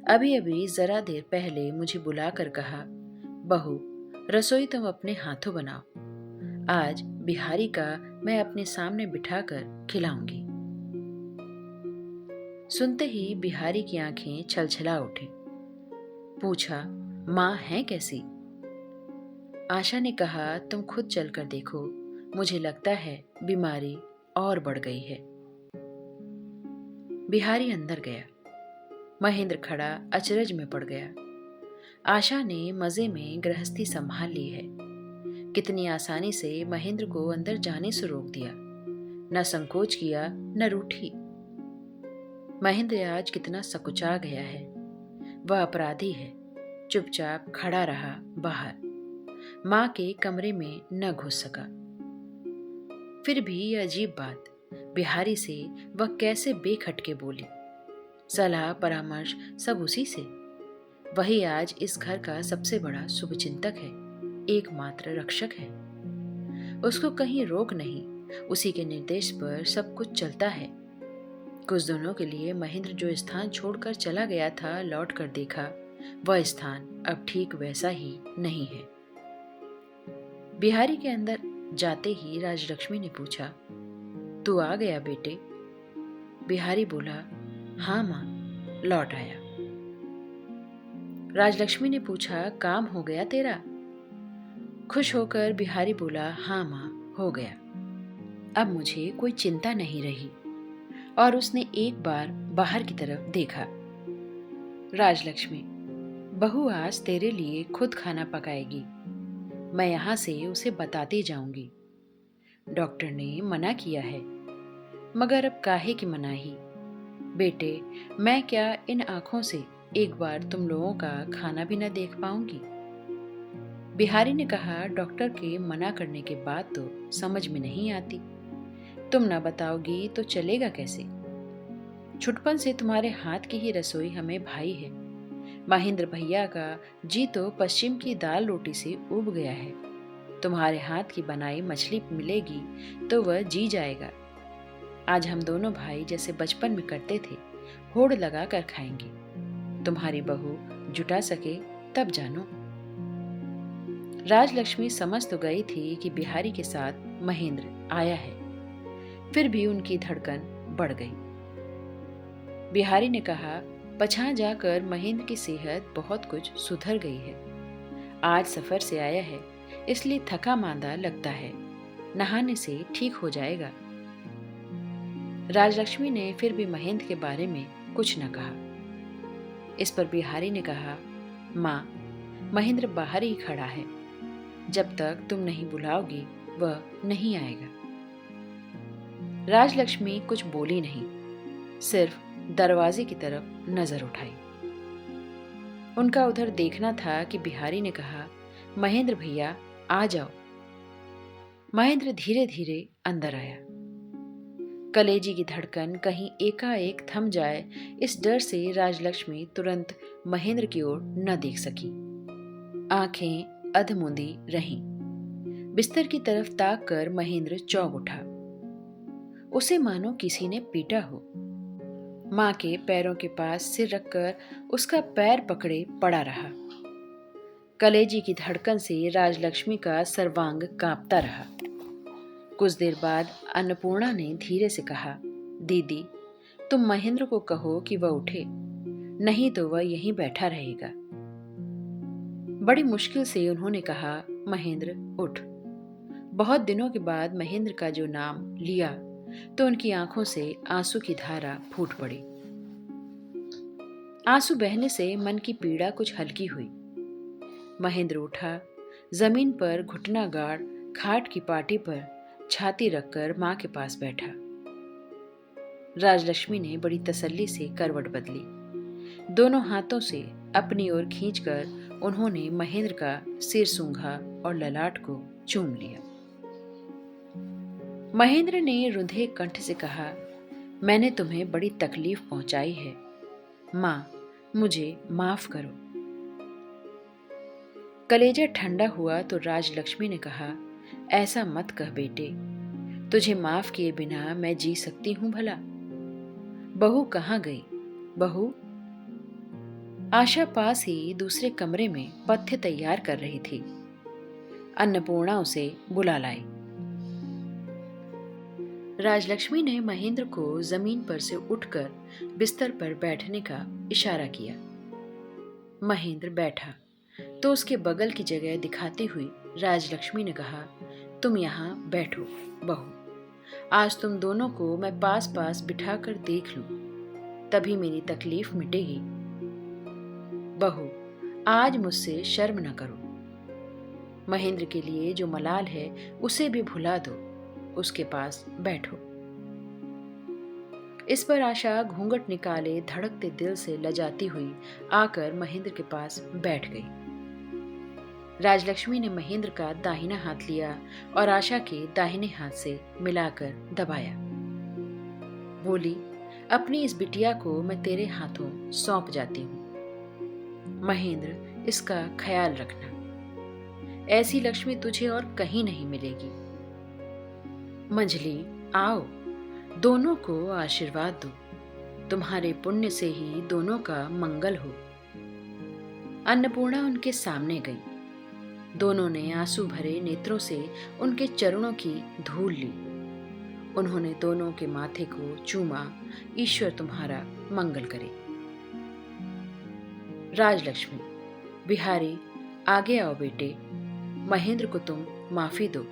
अभी अभी जरा देर पहले मुझे बुलाकर कहा, बहू रसोई तुम अपने हाथों बनाओ। आज बिहारी का मैं अपने सामने बिठाकर खिलाऊंगी। सुनते ही बिहारी की आंखें छलछला उठी। पूछा, माँ है कैसी? आशा ने कहा, तुम खुद चलकर देखो, मुझे लगता है बीमारी और बढ़ गई है। बिहारी अंदर गया। महेंद्र खड़ा अचरज में पड़ गया। आशा ने मजे में गृहस्थी संभाल ली है। कितनी आसानी से महेंद्र को अंदर जाने से रोक दिया। न संकोच किया न रूठी। महेंद्र आज कितना सकुचा गया है। वह अपराधी है। चुपचाप खड़ा रहा बाहर। मां के कमरे में न घुस सका। फिर भी यह अजीब बात, बिहारी से वह कैसे बेखटके बोली। सलाह परामर्श सब उसी से। वही आज इस घर का सबसे बड़ा शुभचिंतक है, एकमात्र रक्षक है। उसको कहीं रोक नहीं, उसी के निर्देश पर सब कुछ चलता है। कुछ दिनों के लिए महेंद्र जो स्थान छोड़कर चला गया था, लौट कर देखा वह स्थान अब ठीक वैसा ही नहीं है। बिहारी के अंदर जाते ही राजलक्ष्मी ने पूछा, तू आ गया बेटे? बिहारी बोला, हाँ माँ, लौट आया। राजलक्ष्मी ने पूछा, काम हो गया तेरा? खुश होकर बिहारी बोला, हाँ माँ, हो गया। अब मुझे कोई चिंता नहीं रही। और उसने एक बार बाहर की तरफ देखा। राजलक्ष्मी, बहू आज तेरे लिए खुद खाना पकाएगी। मैं यहां से उसे बताती जाऊंगी। डॉक्टर ने मना किया है, मगर अब काहे की मनाही। बेटे, मैं क्या इन आंखों से एक बार तुम लोगों का खाना भी न देख पाऊंगी? बिहारी ने कहा, डॉक्टर के मना करने के बाद तो समझ में नहीं आती। तुम न बताओगी तो चलेगा कैसे? छुटपन से तुम्हारे हाथ की ही रसोई हमें भाई है। महेंद्र भैया का जी तो पश्चिम की दाल रोटी से उब गया है। तुम्हारे हाथ की बनाई मछली मिलेगी तो वह जी जाएगा। आज हम दोनों भाई जैसे बचपन में करते थे, होड़ लगा कर खाएंगे। तुम्हारी बहू जुटा सके तब जानो। राजलक्ष्मी समझ तो गई थी कि बिहारी के साथ महेंद्र आया है, फिर भी उनकी धड़कन बढ़ गई। बिहारी ने कहा, पछा जाकर महेंद्र की सेहत बहुत कुछ सुधर गई है। आज सफर से आया है, इसलिए थका मांदा लगता है। नहाने से ठीक हो जाएगा। राजलक्ष्मी ने फिर भी महेंद्र के बारे में कुछ न कहा। इस पर बिहारी ने कहा, माँ, महेंद्र बाहर ही खड़ा है। जब तक तुम नहीं बुलाओगी वह नहीं आएगा। राजलक्ष्मी कुछ बोली नहीं, सिर्फ दरवाजे की तरफ नजर उठाई। उनका उधर देखना था कि बिहारी ने कहा, महेंद्र भैया आ जाओ। महेंद्र धीरे धीरे अंदर आया। कलेजी की धड़कन कहीं एकाएक थम जाए, इस डर से राजलक्ष्मी तुरंत महेंद्र की ओर न देख सकी। आंखें अधमुंदी रहीं। बिस्तर की तरफ ताक कर महेंद्र चौंक उठा। उसे मानो किसी ने पीटा हो। मां के पैरों के पास सिर रखकर उसका पैर पकड़े पड़ा रहा। कलेजी की धड़कन से राजलक्ष्मी का सर्वांग कांपता रहा। कुछ देर बाद अन्नपूर्णा ने धीरे से कहा, दीदी, तुम महेंद्र को कहो कि वह उठे, नहीं तो वह यहीं बैठा रहेगा। बड़ी मुश्किल से उन्होंने कहा, महेंद्र उठ। बहुत दिनों के बाद महेंद्र का जो नाम लिया तो उनकी आंखों से आंसू की धारा फूट पड़ी। आंसू बहने से मन की पीड़ा कुछ हल्की हुई। महेंद्र उठा, जमीन पर घुटना गाड़ खाट की पाटी पर छाती रखकर मां के पास बैठा। राजलक्ष्मी ने बड़ी तसल्ली से करवट बदली। दोनों हाथों से अपनी ओर खींचकर उन्होंने महेंद्र का सिर सूंघा और ललाट को चूम लिया। महेंद्र ने रुंधे कंठ से कहा, मैंने तुम्हें बड़ी तकलीफ पहुंचाई है माँ, मुझे माफ करो। कलेजा ठंडा हुआ तो राजलक्ष्मी ने कहा, ऐसा मत कह बेटे, तुझे माफ किए बिना मैं जी सकती हूं भला? बहू कहाँ गई? बहू? आशा पास ही दूसरे कमरे में पथ्य तैयार कर रही थी। अन्नपूर्णा उसे बुला लाई। राजलक्ष्मी ने महेंद्र को जमीन पर से उठकर बिस्तर पर बैठने का इशारा किया। महेंद्र बैठा तो उसके बगल की जगह दिखाती हुई राजलक्ष्मी ने कहा, तुम यहाँ बैठो बहू, आज तुम दोनों को मैं पास पास बिठाकर देख लूं, तभी मेरी तकलीफ मिटेगी। बहू, आज मुझसे शर्म न करो। महेंद्र के लिए जो मलाल है उसे भी भुला दो, उसके पास बैठो। इस पर आशा घूंघट निकाले धड़कते दिल से लजाती हुई आकर महेंद्र के पास बैठ गई। राजलक्ष्मी ने महेंद्र का दाहिना हाथ लिया और आशा के दाहिने हाथ से मिलाकर दबाया। बोली, अपनी इस बिटिया को मैं तेरे हाथों सौंप जाती हूं। महेंद्र, इसका ख्याल रखना, ऐसी लक्ष्मी तुझे और कहीं नहीं मिलेगी। मंजली, आओ, दोनों को आशीर्वाद दो, तुम्हारे पुण्य से ही दोनों का मंगल हो। अन्नपूर्णा उनके सामने गई। दोनों ने आंसू भरे नेत्रों से उनके चरणों की धूल ली। उन्होंने दोनों के माथे को चूमा। ईश्वर तुम्हारा मंगल करे। राजलक्ष्मी, बिहारी, आगे आओ बेटे, महेंद्र को तुम माफी दो।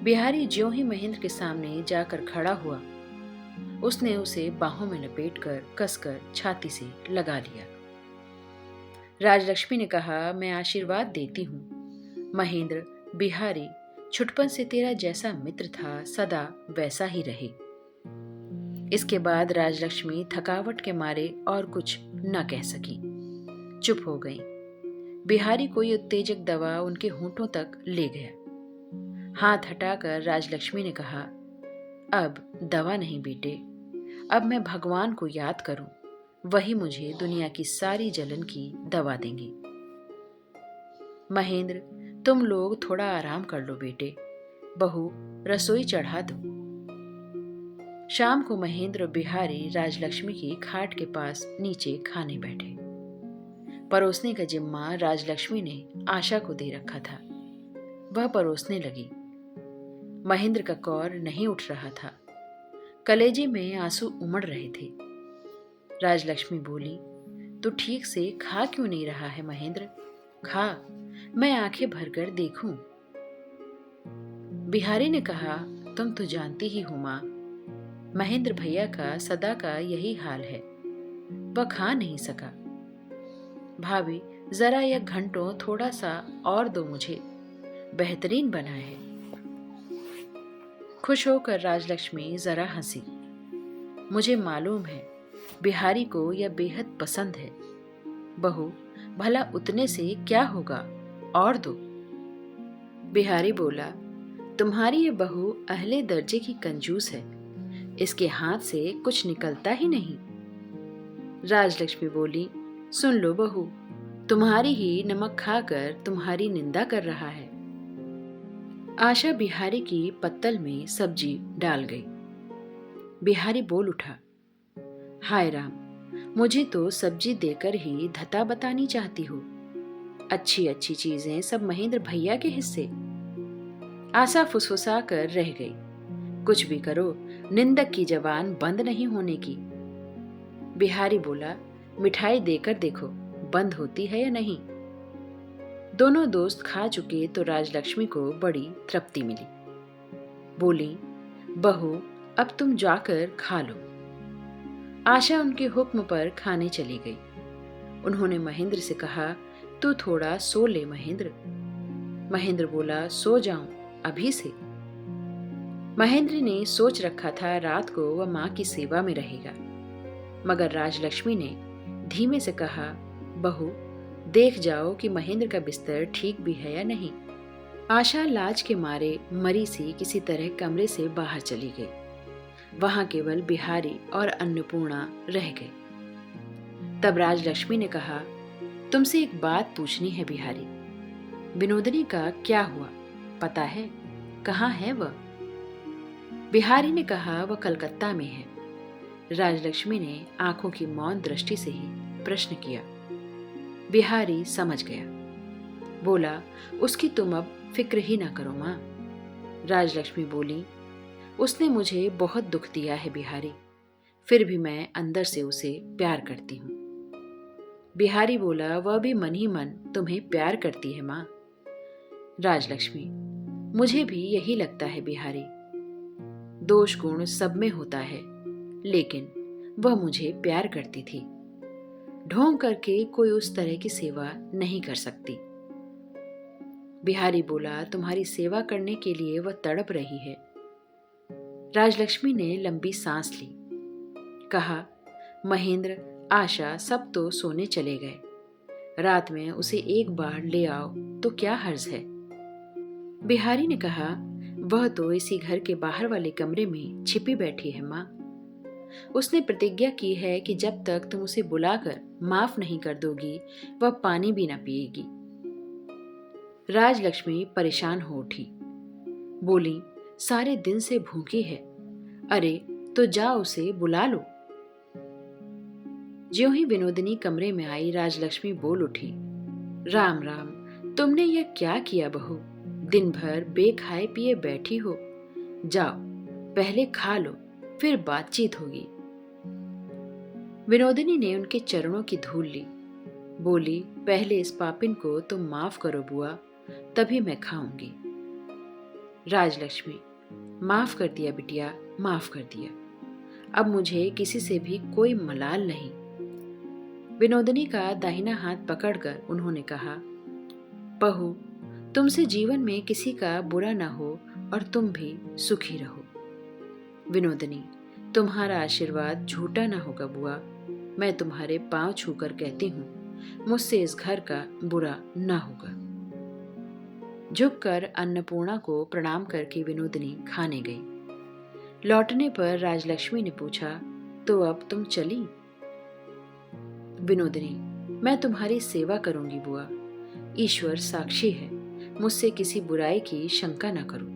बिहारी ज्यों ही महेंद्र के सामने जाकर खड़ा हुआ, उसने उसे बाहों में लपेटकर कसकर छाती से लगा लिया। राजलक्ष्मी ने कहा, मैं आशीर्वाद देती हूँ। महेंद्र, बिहारी छुटपन से तेरा जैसा मित्र था सदा वैसा ही रहे। इसके बाद राजलक्ष्मी थकावट के मारे और कुछ न कह सकी, चुप हो गई। बिहारी कोई उत्तेजक दवा उनके होंठों तक ले गया। हाथ हटाकर राजलक्ष्मी ने कहा, अब दवा नहीं बेटे, अब मैं भगवान को याद करूं, वही मुझे दुनिया की सारी जलन की दवा देंगे। महेंद्र, तुम लोग थोड़ा आराम कर लो बेटे, बहू रसोई चढ़ा दो। शाम को महेंद्र और बिहारी राजलक्ष्मी की खाट के पास नीचे खाने बैठे। परोसने का जिम्मा राजलक्ष्मी ने आशा को दे रखा था। वह परोसने लगी। महेंद्र का कौर नहीं उठ रहा था, कलेजे में आंसू उमड़ रहे थे। राजलक्ष्मी बोली, तू ठीक से खा क्यों नहीं रहा है महेंद्र? खा, मैं आंखें भरकर देखूं। बिहारी ने कहा, तुम तो जानती ही हो मां, महेंद्र भैया का सदा का यही हाल है, वह खा नहीं सका। भाभी, जरा यह घंटों थोड़ा सा और दो मुझे, बेहतरीन बना है। खुश होकर राजलक्ष्मी जरा हंसी। मुझे मालूम है बिहारी को यह बेहद पसंद है। बहू, भला उतने से क्या होगा, और दो। बिहारी बोला, तुम्हारी ये बहू अहले दर्जे की कंजूस है, इसके हाथ से कुछ निकलता ही नहीं। राजलक्ष्मी बोली, सुन लो बहू, तुम्हारी ही नमक खाकर तुम्हारी निंदा कर रहा है। आशा बिहारी की पत्तल में सब्जी डाल गई। बिहारी बोल उठा, हाय राम, मुझे तो सब्जी देकर ही धता बतानी चाहती हो। अच्छी अच्छी चीजें सब महेंद्र भैया के हिस्से। आशा फुसफुसा कर रह गई। कुछ भी करो, निंदक की जबान बंद नहीं होने की। बिहारी बोला, मिठाई देकर देखो बंद होती है या नहीं। दोनों दोस्त खा चुके तो राजलक्ष्मी को बड़ी तृप्ति मिली। बोली, बहू अब तुम जाकर खा लो। आशा उनके हुक्म पर खाने चली गई। उन्होंने महेंद्र से कहा, तू थोड़ा सो ले महेंद्र। महेंद्र बोला, सो जाऊं अभी से। महेंद्र ने सोच रखा था रात को वह मां की सेवा में रहेगा, मगर राजलक्ष्मी ने धीमे से कहा, बहू देख जाओ कि महेंद्र का बिस्तर ठीक भी है या नहीं, आशा लाज के मारे मरी सी किसी तरह कमरे से बाहर चली गई। वहां केवल बिहारी और अन्नपूर्णा रह गए। तब राजलक्ष्मी ने कहा, तुमसे एक बात पूछनी है बिहारी। विनोदिनी का क्या हुआ, पता है? कहाँ है वह? बिहारी ने कहा, वह कलकत्ता में है। राजलक्ष्मी ने आंखों की मौन दृष्टि से ही प्रश्न किया। बिहारी समझ गया। बोला, उसकी तुम अब फिक्र ही ना करो माँ। राजलक्ष्मी बोली, उसने मुझे बहुत दुख दिया है बिहारी, फिर भी मैं अंदर से उसे प्यार करती हूँ। बिहारी बोला, वह भी मन ही मन तुम्हें प्यार करती है माँ। राजलक्ष्मी, मुझे भी यही लगता है बिहारी। दोष गुण सब में होता है, लेकिन वह मुझे प्यार करती थी। ढोंग करके कोई उस तरह की सेवा नहीं कर सकती। बिहारी बोला, तुम्हारी सेवा करने के लिए वह तड़प रही है। राजलक्ष्मी ने लंबी सांस ली। कहा, महेंद्र, आशा सब तो सोने चले गए। रात में उसे एक बार ले आओ तो क्या हर्ज है? बिहारी ने कहा, वह तो इसी घर के बाहर वाले कमरे में छिपी बैठी है माँ। उसने प्रतिज्ञा की है कि जब तक तुम उसे बुलाकर माफ नहीं कर दोगी, वह पानी भी ना पिएगी। राजलक्ष्मी परेशान हो उठी। बोली, सारे दिन से भूखी है। अरे तो जा उसे बुला लो। ज्यों ही विनोदिनी कमरे में आई, राजलक्ष्मी बोल उठी, राम राम, तुमने यह क्या किया बहू? दिन भर बेखाए पिए बैठी हो। जाओ पहले खा लो, फिर बातचीत होगी। विनोदिनी ने उनके चरणों की धूल ली। बोली, पहले इस पापिन को तुम माफ करो बुआ, तभी मैं खाऊंगी। राजलक्ष्मी, माफ कर दिया बिटिया, माफ कर दिया। अब मुझे किसी से भी कोई मलाल नहीं। विनोदिनी का दाहिना हाथ पकड़कर उन्होंने कहा, बहू, तुमसे जीवन में किसी का बुरा ना हो और तुम भी सुखी रहो। विनोदिनी, तुम्हारा आशीर्वाद झूठा ना होगा बुआ। मैं तुम्हारे पांव छूकर कहती हूँ, मुझसे इस घर का बुरा ना होगा। झुककर अन्नपूर्णा को प्रणाम करके विनोदिनी खाने गई। लौटने पर राजलक्ष्मी ने पूछा, तो अब तुम चली? विनोदिनी, मैं तुम्हारी सेवा करूंगी बुआ। ईश्वर साक्षी है, मुझसे किसी बुराई की शंका न करो।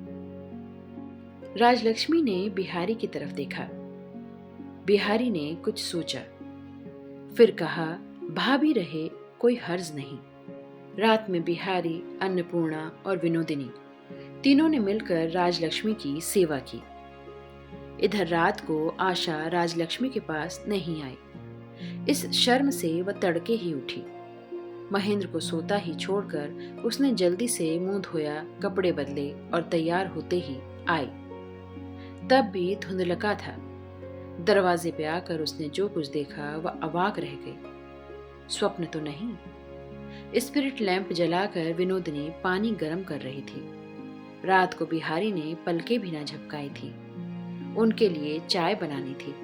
राजलक्ष्मी ने बिहारी की तरफ देखा। बिहारी ने कुछ सोचा, फिर कहा, भाभी रहे कोई हर्ज नहीं। रात में बिहारी, अन्नपूर्णा और विनोदिनी तीनों ने मिलकर राजलक्ष्मी की सेवा की। इधर रात को आशा राजलक्ष्मी के पास नहीं आई। इस शर्म से वह तड़के ही उठी। महेंद्र को सोता ही छोड़कर उसने जल्दी से मुंह धोया, कपड़े बदले और तैयार होते ही आई। तब भी धुंधलका था। दरवाजे पे आकर उसने जो कुछ देखा वह अवाक रह गई। स्वप्न तो नहीं। स्पिरिट लैंप जलाकर विनोदिनी पानी गर्म कर रही थी। रात को बिहारी ने पलके भी ना झपकाई थी। उनके लिए चाय बनानी थी।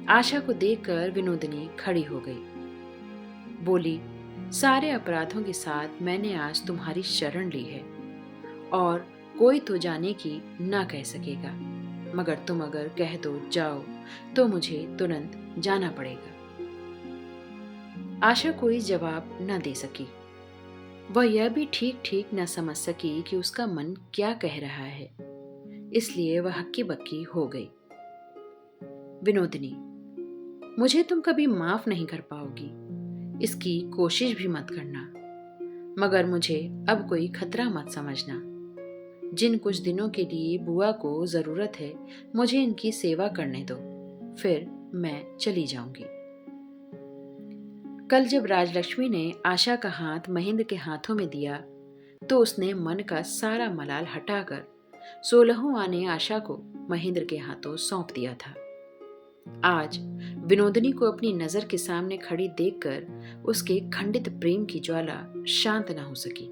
आशा को देखकर विनोदिनी खड़ी हो गई। बोली, सारे अपराधों के साथ मैंने आज तुम्हारी शरण ली है और कोई तो जाने की ना कह सकेगा, मगर तुम अगर कह दो जाओ तो मुझे तुरंत जाना पड़ेगा। आशा कोई जवाब न दे सकी। वह यह भी ठीक ठीक न समझ सकी कि उसका मन क्या कह रहा है, इसलिए वह हक्की बक्की हो गई। विनोदिनी, मुझे तुम कभी माफ नहीं कर पाओगी, इसकी कोशिश भी मत करना, मगर मुझे अब कोई खतरा मत समझना। जिन कुछ दिनों के लिए बुआ को जरूरत है, मुझे इनकी सेवा करने दो, फिर मैं चली जाऊंगी। कल जब राजलक्ष्मी ने आशा का हाथ महेंद्र के हाथों में दिया, तो उसने मन का सारा मलाल हटाकर 16वां आने आशा को महेंद्र के हाथों सौंप दिया था। आज विनोदिनी को अपनी नजर के सामने खड़ी देखकर उसके खंडित प्रेम की ज्वाला शांत न हो सकी।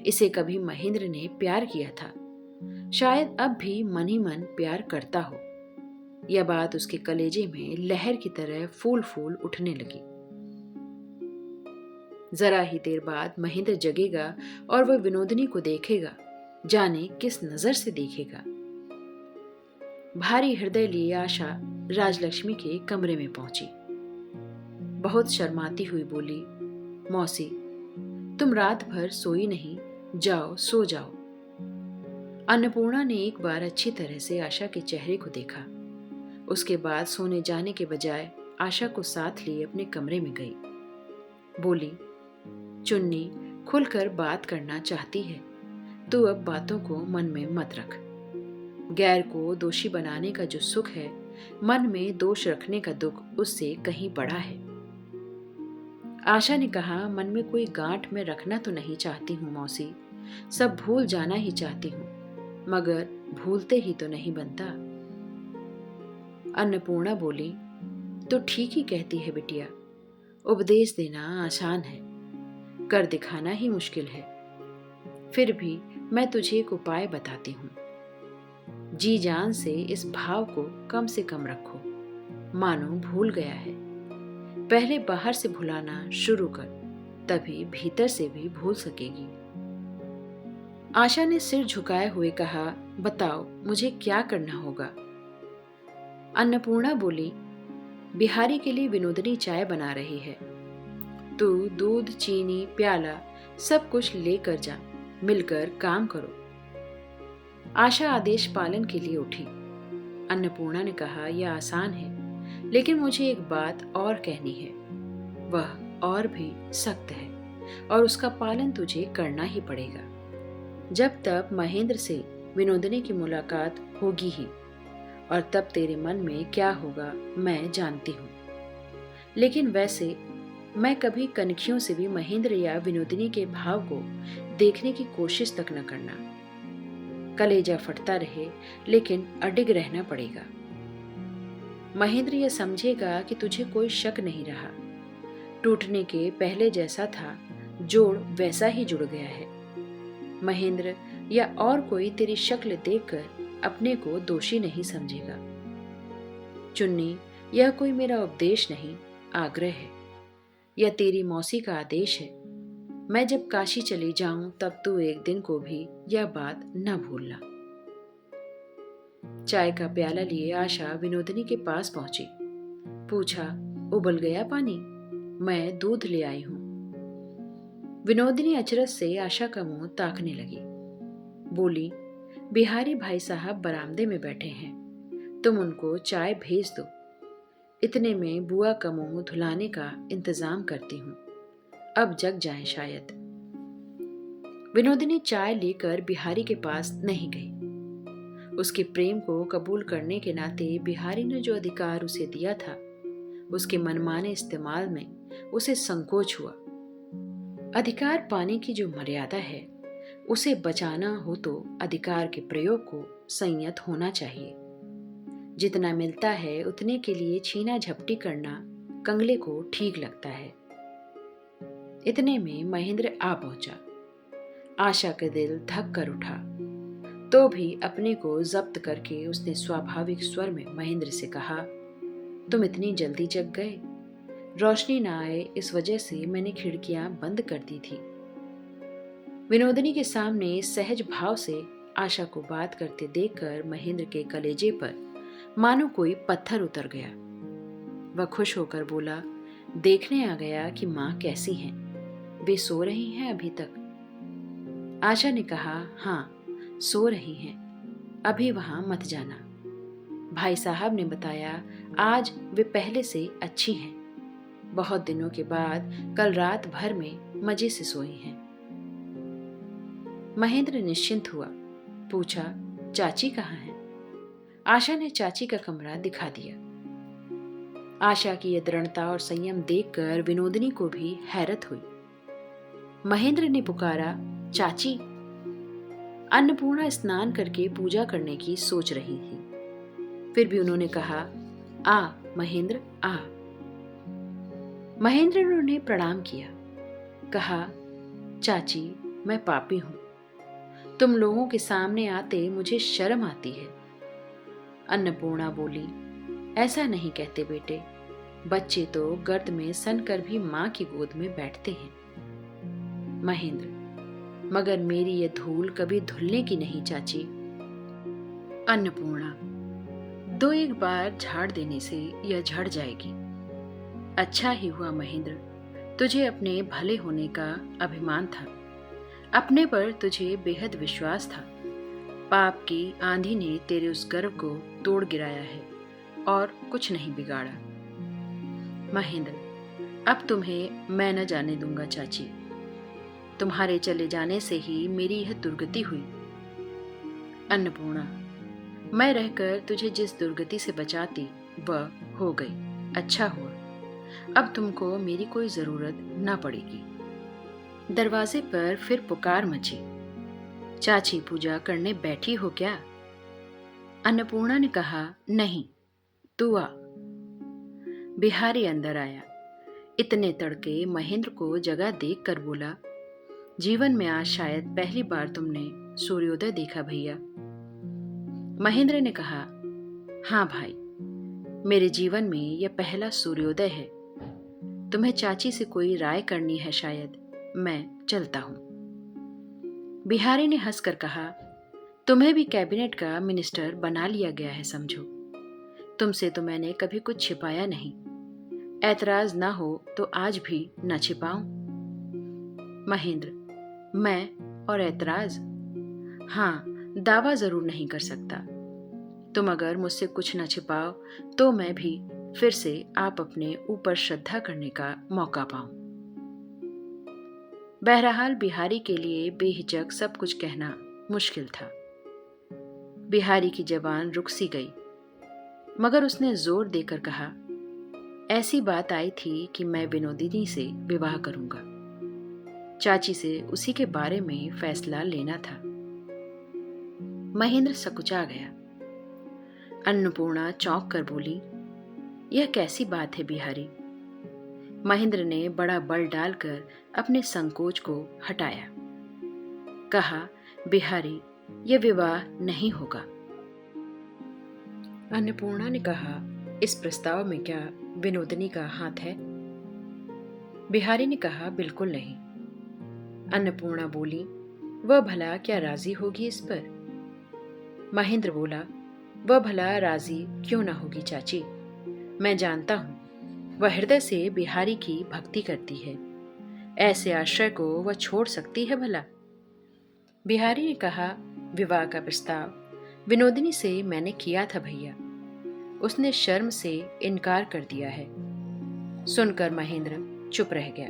इसे कभी महेंद्र ने प्यार किया था, शायद अब भी मन ही मन प्यार करता हो। यह बात उसके कलेजे में लहर की तरह फूल फूल उठने लगी। जरा ही देर बाद महेंद्र जगेगा और वह विनोदिनी को देखेगा, जाने किस नजर से देखेगा। भारी हृदय लिए आशा राजलक्ष्मी के कमरे में पहुंची। बहुत शर्माती हुई बोली, मौसी, तुम रात भर सोई नहीं, जाओ सो जाओ। अन्नपूर्णा ने एक बार अच्छी तरह से आशा के चेहरे को देखा। उसके बाद सोने जाने के बजाय आशा को साथ लिए अपने कमरे में गई। बोली, चुन्नी खुलकर बात करना चाहती है, तू अब बातों को मन में मत रख। गैर को दोषी बनाने का जो सुख है, मन में दोष रखने का दुख उससे कहीं बड़ा है। आशा ने कहा, मन में कोई गांठ में रखना तो नहीं चाहती हूँ मौसी, सब भूल जाना ही चाहती हूँ, मगर भूलते ही तो नहीं बनता। अन्नपूर्णा बोली, तो ठीक ही कहती है बिटिया, उपदेश देना आसान है, कर दिखाना ही मुश्किल है। फिर भी मैं तुझे एक उपाय बताती हूँ। जी जान से इस भाव को कम से कम रखो, मानो भूल गया है। पहले बाहर से भुलाना शुरू कर, तभी भीतर से भी भूल सकेगी। आशा ने सिर झुकाए हुए कहा, बताओ मुझे क्या करना होगा। अन्नपूर्णा बोली, बिहारी के लिए विनोदिनी चाय बना रही है, तू दूध, चीनी, प्याला सब कुछ लेकर जा, मिलकर काम करो। आशा आदेश पालन के लिए उठी। अन्नपूर्णा ने कहा, यह आसान है, लेकिन मुझे एक बात और कहनी है, वह और भी सख्त है और उसका पालन तुझे करना ही पड़ेगा। जब तक महेंद्र से विनोदिनी की मुलाकात होगी ही, और तब तेरे मन में क्या होगा मैं जानती हूँ। लेकिन वैसे मैं कभी कनखियों से भी महेंद्र या विनोदिनी के भाव को देखने की कोशिश तक न करना। कलेजा फटता रहे, लेकिन अडिग रहना पड़ेगा। महेंद्र यह समझेगा कि तुझे कोई शक नहीं रहा, टूटने के पहले जैसा था, जोड़ वैसा ही जुड़ गया है। महेंद्र या और कोई तेरी शक्ल देखकर अपने को दोषी नहीं समझेगा। चुन्नी, यह कोई मेरा उपदेश नहीं, आग्रह है। यह तेरी मौसी का आदेश है। मैं जब काशी चली जाऊं तब तू एक दिन को भी यह बात न भूलना। चाय का प्याला लिए आशा विनोदिनी के पास पहुंची। पूछा, उबल गया पानी? मैं दूध ले आई हूं। विनोदिनी अचरज से आशा का मुंह ताकने लगी। बोली, बिहारी भाई साहब बरामदे में बैठे हैं, तुम उनको चाय भेज दो। इतने में बुआ का मुंह धुलाने का इंतजाम करती हूँ, अब जग जाए शायद। विनोदिनी चाय लेकर बिहारी के पास नहीं गई। उसके प्रेम को कबूल करने के नाते बिहारी ने जो अधिकार उसे दिया था, उसके मनमाने इस्तेमाल में उसे संकोच हुआ। अधिकार पाने की जो मर्यादा है, उसे बचाना हो तो अधिकार के प्रयोग को संयत होना चाहिए। जितना मिलता है उतने के लिए छीना झपटी करना कंगले को ठीक लगता है। इतने में महेंद्र आ पहुंचा। आशा का दिल धक कर उठा, तो भी अपने को जब्त करके उसने स्वाभाविक स्वर में महेंद्र से कहा, तुम इतनी जल्दी जग गए? रोशनी ना आए इस वजह से मैंने खिड़कियां बंद कर दी थी। विनोदिनी के सामने सहज भाव से आशा को बात करते देखकर महेंद्र के कलेजे पर मानो कोई पत्थर उतर गया। वह खुश होकर बोला, देखने आ गया कि माँ कैसी हैं, वे सो रही हैं अभी तक? आशा ने कहा, हाँ सो रही हैं, अभी वहां मत जाना। भाई साहब ने बताया आज वे पहले से अच्छी हैं, बहुत दिनों के बाद कल रात भर में मजे से सोई हैं। महेंद्र निश्चिंत हुआ। पूछा, चाची कहाँ हैं? आशा ने चाची का कमरा दिखा दिया। आशा की यह दृढ़ता और संयम देखकर विनोदिनी को भी हैरत हुई। महेंद्र ने पुकारा, चाची। अन्नपूर्णा स्नान करके पूजा करने की सोच रही थी, फिर भी उन्होंने कहा, आ महेंद्र आ। महेंद्र ने उन्हें प्रणाम किया। कहा, चाची मैं पापी हूं, तुम लोगों के सामने आते मुझे शर्म आती है। अन्नपूर्णा बोली, ऐसा नहीं कहते बेटे, बच्चे तो गर्द में सन कर भी माँ की गोद में बैठते हैं। महेंद्र, मगर मेरी ये धूल कभी धुलने की नहीं चाची। अन्नपूर्णा, दो एक बार झाड़ देने से यह झड़ जाएगी। अच्छा ही हुआ महेंद्र, तुझे अपने भले होने का अभिमान था, अपने पर तुझे बेहद विश्वास था। पाप की आंधी ने तेरे उस गर्व को तोड़ गिराया है और कुछ नहीं बिगाड़ा। महेंद्र, अब तुम्हें मैं न जाने दूंगा चाची। तुम्हारे चले जाने से ही मेरी यह दुर्गति हुई। अन्नपूर्णा, मैं रहकर तुझे जिस दुर्गति से बचाती वह हो गई। अच्छा हुआ, अब तुमको मेरी कोई जरूरत न पड़ेगी। दरवाजे पर फिर पुकार मची। चाची पूजा करने बैठी हो क्या? अन्नपूर्णा ने कहा, नहीं, तू आ। बिहारी अंदर आया। इतने तड़के महेंद्र को जगह देख कर बोला, जीवन में आज शायद पहली बार तुमने सूर्योदय देखा भैया। महेंद्र ने कहा, हाँ भाई, मेरे जीवन में यह पहला सूर्योदय है। तुम्हें चाची से कोई राय करनी है शायद, मैं चलता हूं। बिहारी ने हंसकर कहा, तुम्हें भी कैबिनेट का मिनिस्टर बना लिया गया है समझो। तुमसे तो मैंने कभी कुछ छिपाया नहीं। ऐतराज ना हो तो आज भी न छिपाऊं। महेंद्र, मैं और ऐतराज? हाँ, दावा जरूर नहीं कर सकता। तुम अगर मुझसे कुछ न छिपाओ तो मैं भी फिर से आप अपने ऊपर श्रद्धा करने का मौका पाऊं। बहरहाल बिहारी के लिए बेहिचक सब कुछ कहना मुश्किल था। बिहारी की जबान रुक सी गई, मगर उसने जोर देकर कहा, ऐसी बात आई थी कि मैं विनोदिनी से विवाह करूंगा। चाची से उसी के बारे में फैसला लेना था। महेंद्र सकुचा गया। अन्नपूर्णा चौंक कर बोली, यह कैसी बात है बिहारी? महेंद्र ने बड़ा बल डालकर अपने संकोच को हटाया। कहा, बिहारी, यह विवाह नहीं होगा। अन्नपूर्णा ने कहा, इस प्रस्ताव में क्या विनोदिनी का हाथ है? बिहारी ने कहा, बिल्कुल नहीं। अन्नपूर्णा बोली, वह भला क्या राजी होगी इस पर? महेंद्र बोला, वह भला राजी क्यों ना होगी चाची? मैं जानता हूं, वह हृदय से बिहारी की भक्ति करती है। ऐसे आश्रय को वह छोड़ सकती है भला? बिहारी ने कहा, विवाह का प्रस्ताव विनोदिनी से मैंने किया था भैया, उसने शर्म से इनकार कर दिया है। सुनकर महेंद्र चुप रह गया।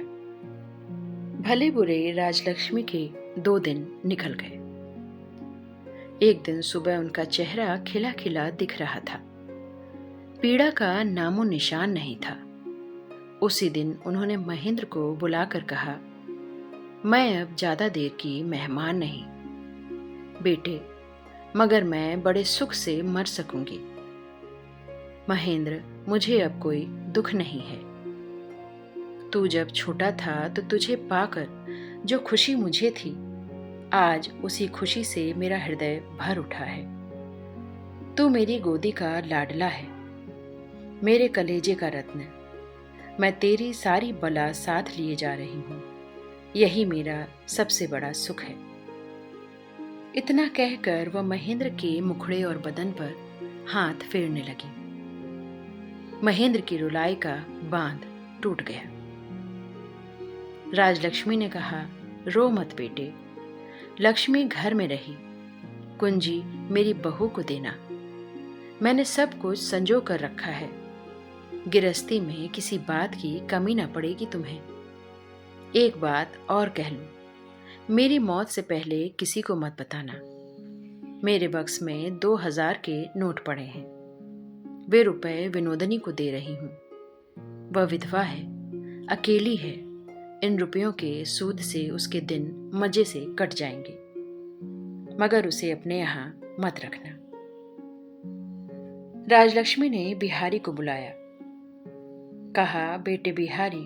भले बुरे राजलक्ष्मी के 2 दिन निकल गए। एक दिन सुबह उनका चेहरा खिला खिला दिख रहा था। पीड़ा का नामो निशान नहीं था। उसी दिन उन्होंने महेंद्र को बुलाकर कहा, मैं अब ज्यादा देर की मेहमान नहीं बेटे, मगर मैं बड़े सुख से मर सकूंगी। महेंद्र, मुझे अब कोई दुख नहीं है। तू जब छोटा था तो तुझे पाकर जो खुशी मुझे थी, आज उसी खुशी से मेरा हृदय भर उठा है। तू मेरी गोदी का लाडला है, मेरे कलेजे का रत्न। मैं तेरी सारी बला साथ लिए जा रही हूं, यही मेरा सबसे बड़ा सुख है। इतना कहकर वह महेंद्र के मुखड़े और बदन पर हाथ फेरने लगी। महेंद्र की रुलाई का बांध टूट गया। राजलक्ष्मी ने कहा, रो मत बेटे, लक्ष्मी घर में रही, कुंजी मेरी बहू को देना। मैंने सब कुछ संजो कर रखा है, गिरस्ती में किसी बात की कमी न पड़ेगी तुम्हें। एक बात और कह लूं, मेरी मौत से पहले किसी को मत बताना। मेरे बक्स में 2000 के नोट पड़े हैं, वे रुपए विनोदिनी को दे रही हूं। वह विधवा है, अकेली है। इन रुपयों के सूद से उसके दिन मजे से कट जाएंगे, मगर उसे अपने यहां मत रखना। राजलक्ष्मी ने बिहारी को बुलाया। कहा, बेटे बिहारी,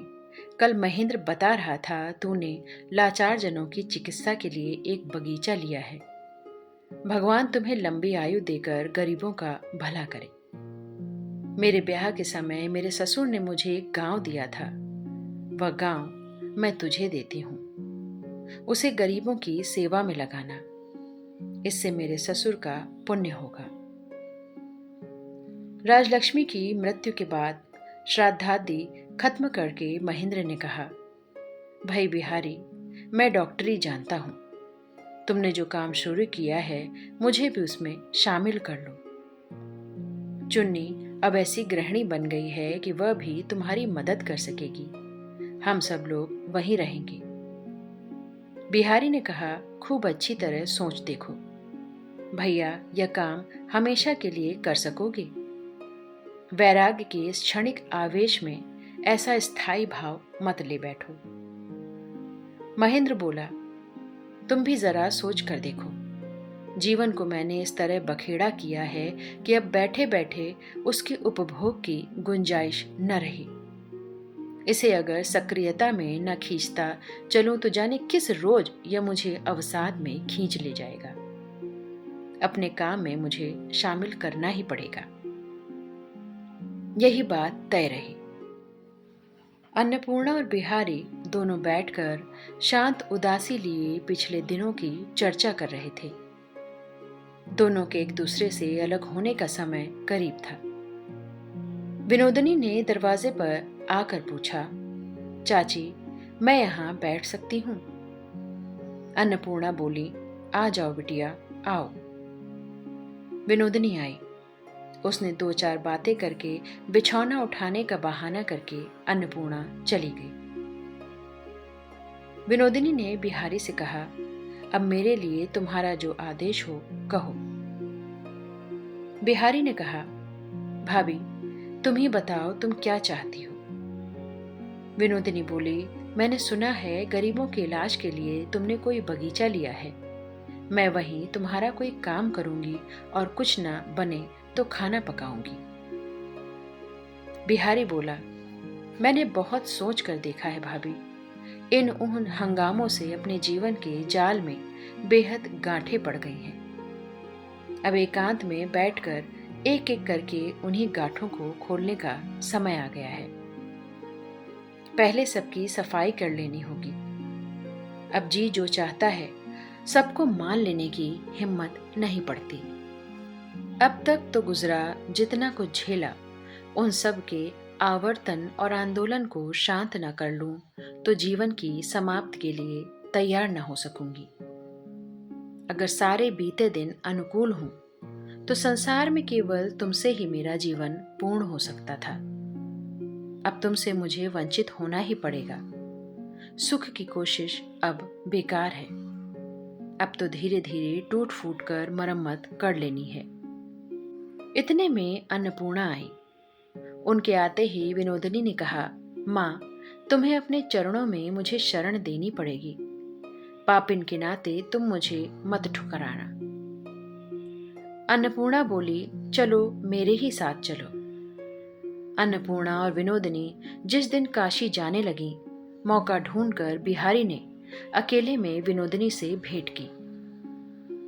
कल महेंद्र बता रहा था तूने लाचार जनों की चिकित्सा के लिए एक बगीचा लिया है। भगवान तुम्हें लंबी आयु देकर गरीबों का भला करे। मेरे ब्याह के समय मेरे ससुर ने मुझे एक गांव दिया था, वह गांव मैं तुझे देती हूं। उसे गरीबों की सेवा में लगाना। इससे मेरे ससुर का पुण्य होगा। राजलक्ष्मी की मृत्यु के बाद श्राद्धादि खत्म करके महेंद्र ने कहा, भाई बिहारी, मैं डॉक्टरी जानता हूं। तुमने जो काम शुरू किया है मुझे भी उसमें शामिल कर लो। चुन्नी अब ऐसी गृहिणी बन गई है कि वह भी तुम्हारी मदद कर सकेगी। हम सब लोग वहीं रहेंगे। बिहारी ने कहा, खूब अच्छी तरह सोच देखो भैया, यह काम हमेशा के लिए कर सकोगे? वैराग्य के इस क्षणिक आवेश में ऐसा स्थायी भाव मत ले बैठो। महेंद्र बोला, तुम भी जरा सोच कर देखो। जीवन को मैंने इस तरह बखेड़ा किया है कि अब बैठे बैठे उसके उपभोग की गुंजाइश न रही। इसे अगर सक्रियता में न खींचता चलूं तो जाने किस रोज यह मुझे अवसाद में खींच ले जाएगा। अपने काम में मुझे शामिल करना ही पड़ेगा। यही बात तय रही। अन्नपूर्णा और बिहारी दोनों बैठकर शांत उदासी लिए पिछले दिनों की चर्चा कर रहे थे। दोनों के एक दूसरे से अलग होने का समय करीब था। विनोदिनी ने दरवाजे पर आकर पूछा, चाची, मैं यहाँ बैठ सकती हूँ? अन्नपूर्णा बोली, आ जाओ बिटिया, आओ। विनोदिनी आई। उसने 2-4 बातें करके बिछौना उठाने का बहाना करके अन्नपूर्णा चली गई। विनोदिनी ने बिहारी से कहा, अब मेरे लिए तुम्हारा जो आदेश हो कहो। बिहारी ने कहा, भाभी, तुम ही बताओ तुम क्या चाहती हो। विनोदिनी बोली, मैंने सुना है गरीबों के इलाज के लिए तुमने कोई बगीचा लिया है। मैं वहीं तुम्हारा कोई काम करूंगी और कुछ ना बने तो खाना पकाऊंगी। बिहारी बोला, मैंने बहुत सोच कर देखा है भाभी। इन उन हंगामों से अपने जीवन के जाल में बेहद गांठें पड़ गई हैं। अब एकांत में बैठकर एक एक करके उन्हीं गांठों को खोलने का समय आ गया है। पहले सबकी सफाई कर लेनी होगी। अब जी जो चाहता है सबको मान लेने की हिम्मत नहीं पड़ती। अब तक तो गुजरा जितना कुछ झेला, उन सब के आवर्तन और आंदोलन को शांत न कर लूं तो जीवन की समाप्ति के लिए तैयार न हो सकूंगी। अगर सारे बीते दिन अनुकूल हों तो संसार में केवल तुमसे ही मेरा जीवन पूर्ण हो सकता था। अब तुमसे मुझे वंचित होना ही पड़ेगा। सुख की कोशिश अब बेकार है। अब तो धीरे धीरे टूट फूट कर मरम्मत कर लेनी है। इतने में अन्नपूर्णा आई। उनके आते ही विनोदिनी ने कहा, माँ, तुम्हें अपने चरणों में मुझे शरण देनी पड़ेगी। पापिन के नाते तुम मुझे मत ठुकराना। अन्नपूर्णा बोली, चलो मेरे ही साथ चलो। अन्नपूर्णा और विनोदिनी जिस दिन काशी जाने लगी, मौका ढूंढकर बिहारी ने अकेले में विनोदिनी से भेंट की।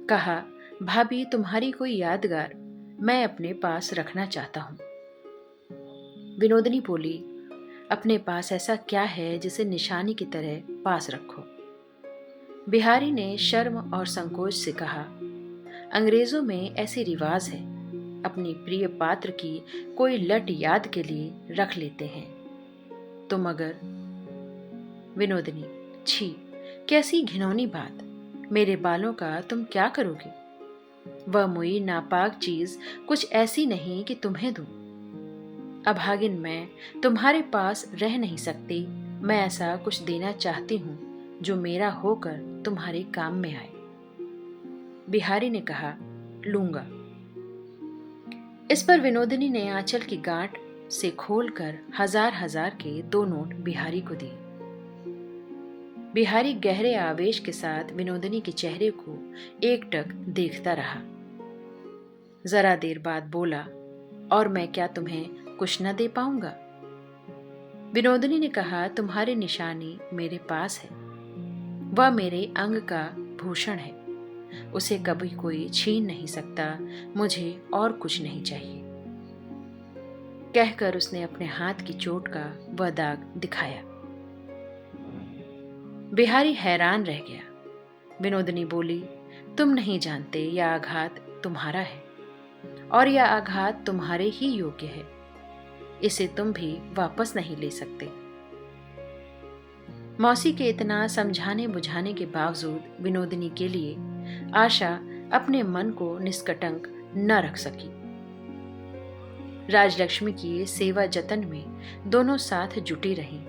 कहा, भाभी, तुम्हारी कोई यादगार मैं अपने पास रखना चाहता हूं। विनोदिनी बोली, अपने पास ऐसा क्या है जिसे निशानी की तरह पास रखो? बिहारी ने शर्म और संकोच से कहा, अंग्रेजों में ऐसी रिवाज है, अपनी प्रिय पात्र की कोई लट याद के लिए रख लेते हैं। तुम अगर। विनोदिनी, छी, कैसी घिनौनी बात। मेरे बालों का तुम क्या करोगे? वह मुई नापाक चीज कुछ ऐसी नहीं कि तुम्हें दूं। अभागिन मैं तुम्हारे पास रह नहीं सकती। मैं ऐसा कुछ देना चाहती हूं जो मेरा होकर तुम्हारे काम में आए। बिहारी ने कहा, लूंगा। इस पर विनोदिनी ने आंचल की गांठ से खोलकर 1000 के 2 नोट बिहारी को दिए। बिहारी गहरे आवेश के साथ विनोदिनी के चेहरे को एकटक देखता रहा। जरा देर बाद बोला, और मैं क्या तुम्हें कुछ न दे पाऊंगा? विनोदिनी ने कहा, तुम्हारी निशानी मेरे पास है। वह मेरे अंग का भूषण है। उसे कभी कोई छीन नहीं सकता। मुझे और कुछ नहीं चाहिए। कहकर उसने अपने हाथ की चोट का वह दाग दिखाया। बिहारी हैरान रह गया। विनोदिनी बोली, तुम नहीं जानते यह आघात तुम्हारा है और यह आघात तुम्हारे ही योग्य है। इसे तुम भी वापस नहीं ले सकते। मौसी के इतना समझाने बुझाने के बावजूद विनोदिनी के लिए आशा अपने मन को निष्कटंक न रख सकी। राजलक्ष्मी की सेवा जतन में दोनों साथ जुटी रहीं,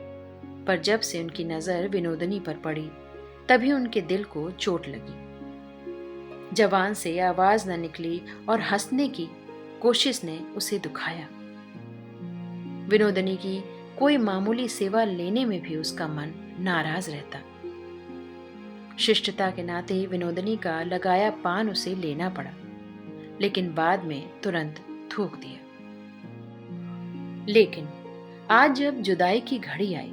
पर जब से उनकी नजर विनोदिनी पर पड़ी तभी उनके दिल को चोट लगी। जबान से आवाज न निकली और हंसने की कोशिश ने उसे दुखाया। विनोदिनी की कोई मामूली सेवा लेने में भी उसका मन नाराज रहता। शिष्टता के नाते विनोदिनी का लगाया पान उसे लेना पड़ा, लेकिन बाद में तुरंत थूक दिया। लेकिन आज जब जुदाई की घड़ी आई,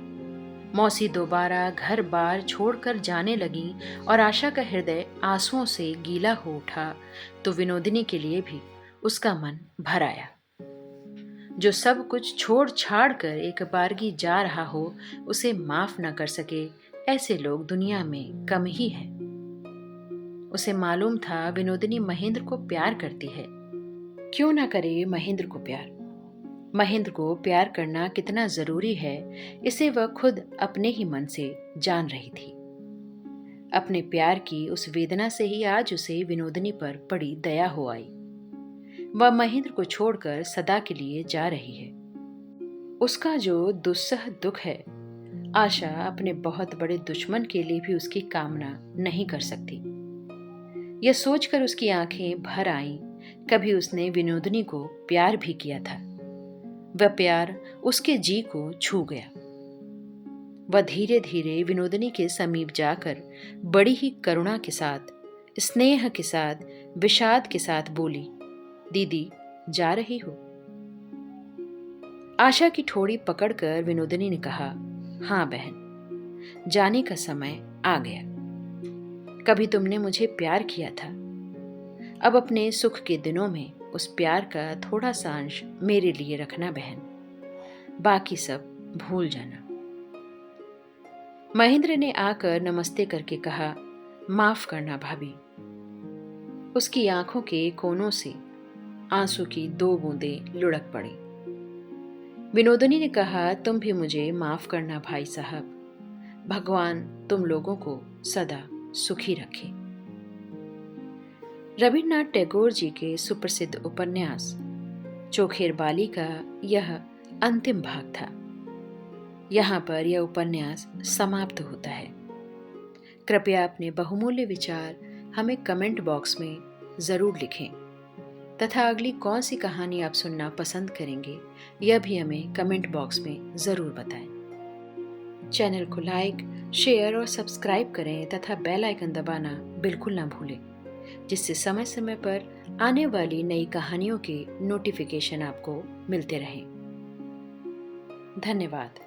मौसी दोबारा घर बार छोड़कर जाने लगी और आशा का हृदय आंसुओं से गीला हो उठा, तो विनोदिनी के लिए भी उसका मन भर आया। जो सब कुछ छोड़ छाड़ कर एक बारगी जा रहा हो, उसे माफ न कर सके, ऐसे लोग दुनिया में कम ही हैं। उसे मालूम था विनोदिनी महेंद्र को प्यार करती है। क्यों ना करे महेंद्र को प्यार? महेंद्र को प्यार करना कितना जरूरी है, इसे वह खुद अपने ही मन से जान रही थी। अपने प्यार की उस वेदना से ही आज उसे विनोदिनी पर बड़ी दया हो आई। वह महेंद्र को छोड़कर सदा के लिए जा रही है। उसका जो दुस्सह दुख है, आशा अपने बहुत बड़े दुश्मन के लिए भी उसकी कामना नहीं कर सकती। यह सोचकर उसकी आंखें भर आईं, कभी उसने विनोदिनी को प्यार भी किया था। वह प्यार उसके जी को छू गया। वह धीरे धीरे विनोदिनी के समीप जाकर बड़ी ही करुणा के साथ, स्नेह के साथ, विषाद के साथ बोली, दीदी जा रही हो? आशा की ठोड़ी पकड़कर विनोदिनी ने कहा, हाँ बहन, जाने का समय आ गया। कभी तुमने मुझे प्यार किया था, अब अपने सुख के दिनों में उस प्यार का थोड़ा सा अंश मेरे लिए रखना बहन, बाकी सब भूल जाना। महेंद्र ने आकर नमस्ते करके कहा, माफ करना भाभी। उसकी आंखों के कोनों से आंसू की 2 बूंदें लुढ़क पड़ी। विनोदिनी ने कहा, तुम भी मुझे माफ करना भाई साहब। भगवान तुम लोगों को सदा सुखी रखे। रविन्द्रनाथ टैगोर जी के सुप्रसिद्ध उपन्यास चोखेर बाली का यह अंतिम भाग था। यहाँ पर यह उपन्यास समाप्त होता है। कृपया अपने बहुमूल्य विचार हमें कमेंट बॉक्स में ज़रूर लिखें तथा अगली कौन सी कहानी आप सुनना पसंद करेंगे, यह भी हमें कमेंट बॉक्स में ज़रूर बताएं। चैनल को लाइक, शेयर और सब्सक्राइब करें तथा बेल आइकन दबाना बिल्कुल ना भूलें, जिससे समय समय पर आने वाली नई कहानियों के नोटिफिकेशन आपको मिलते रहें। धन्यवाद।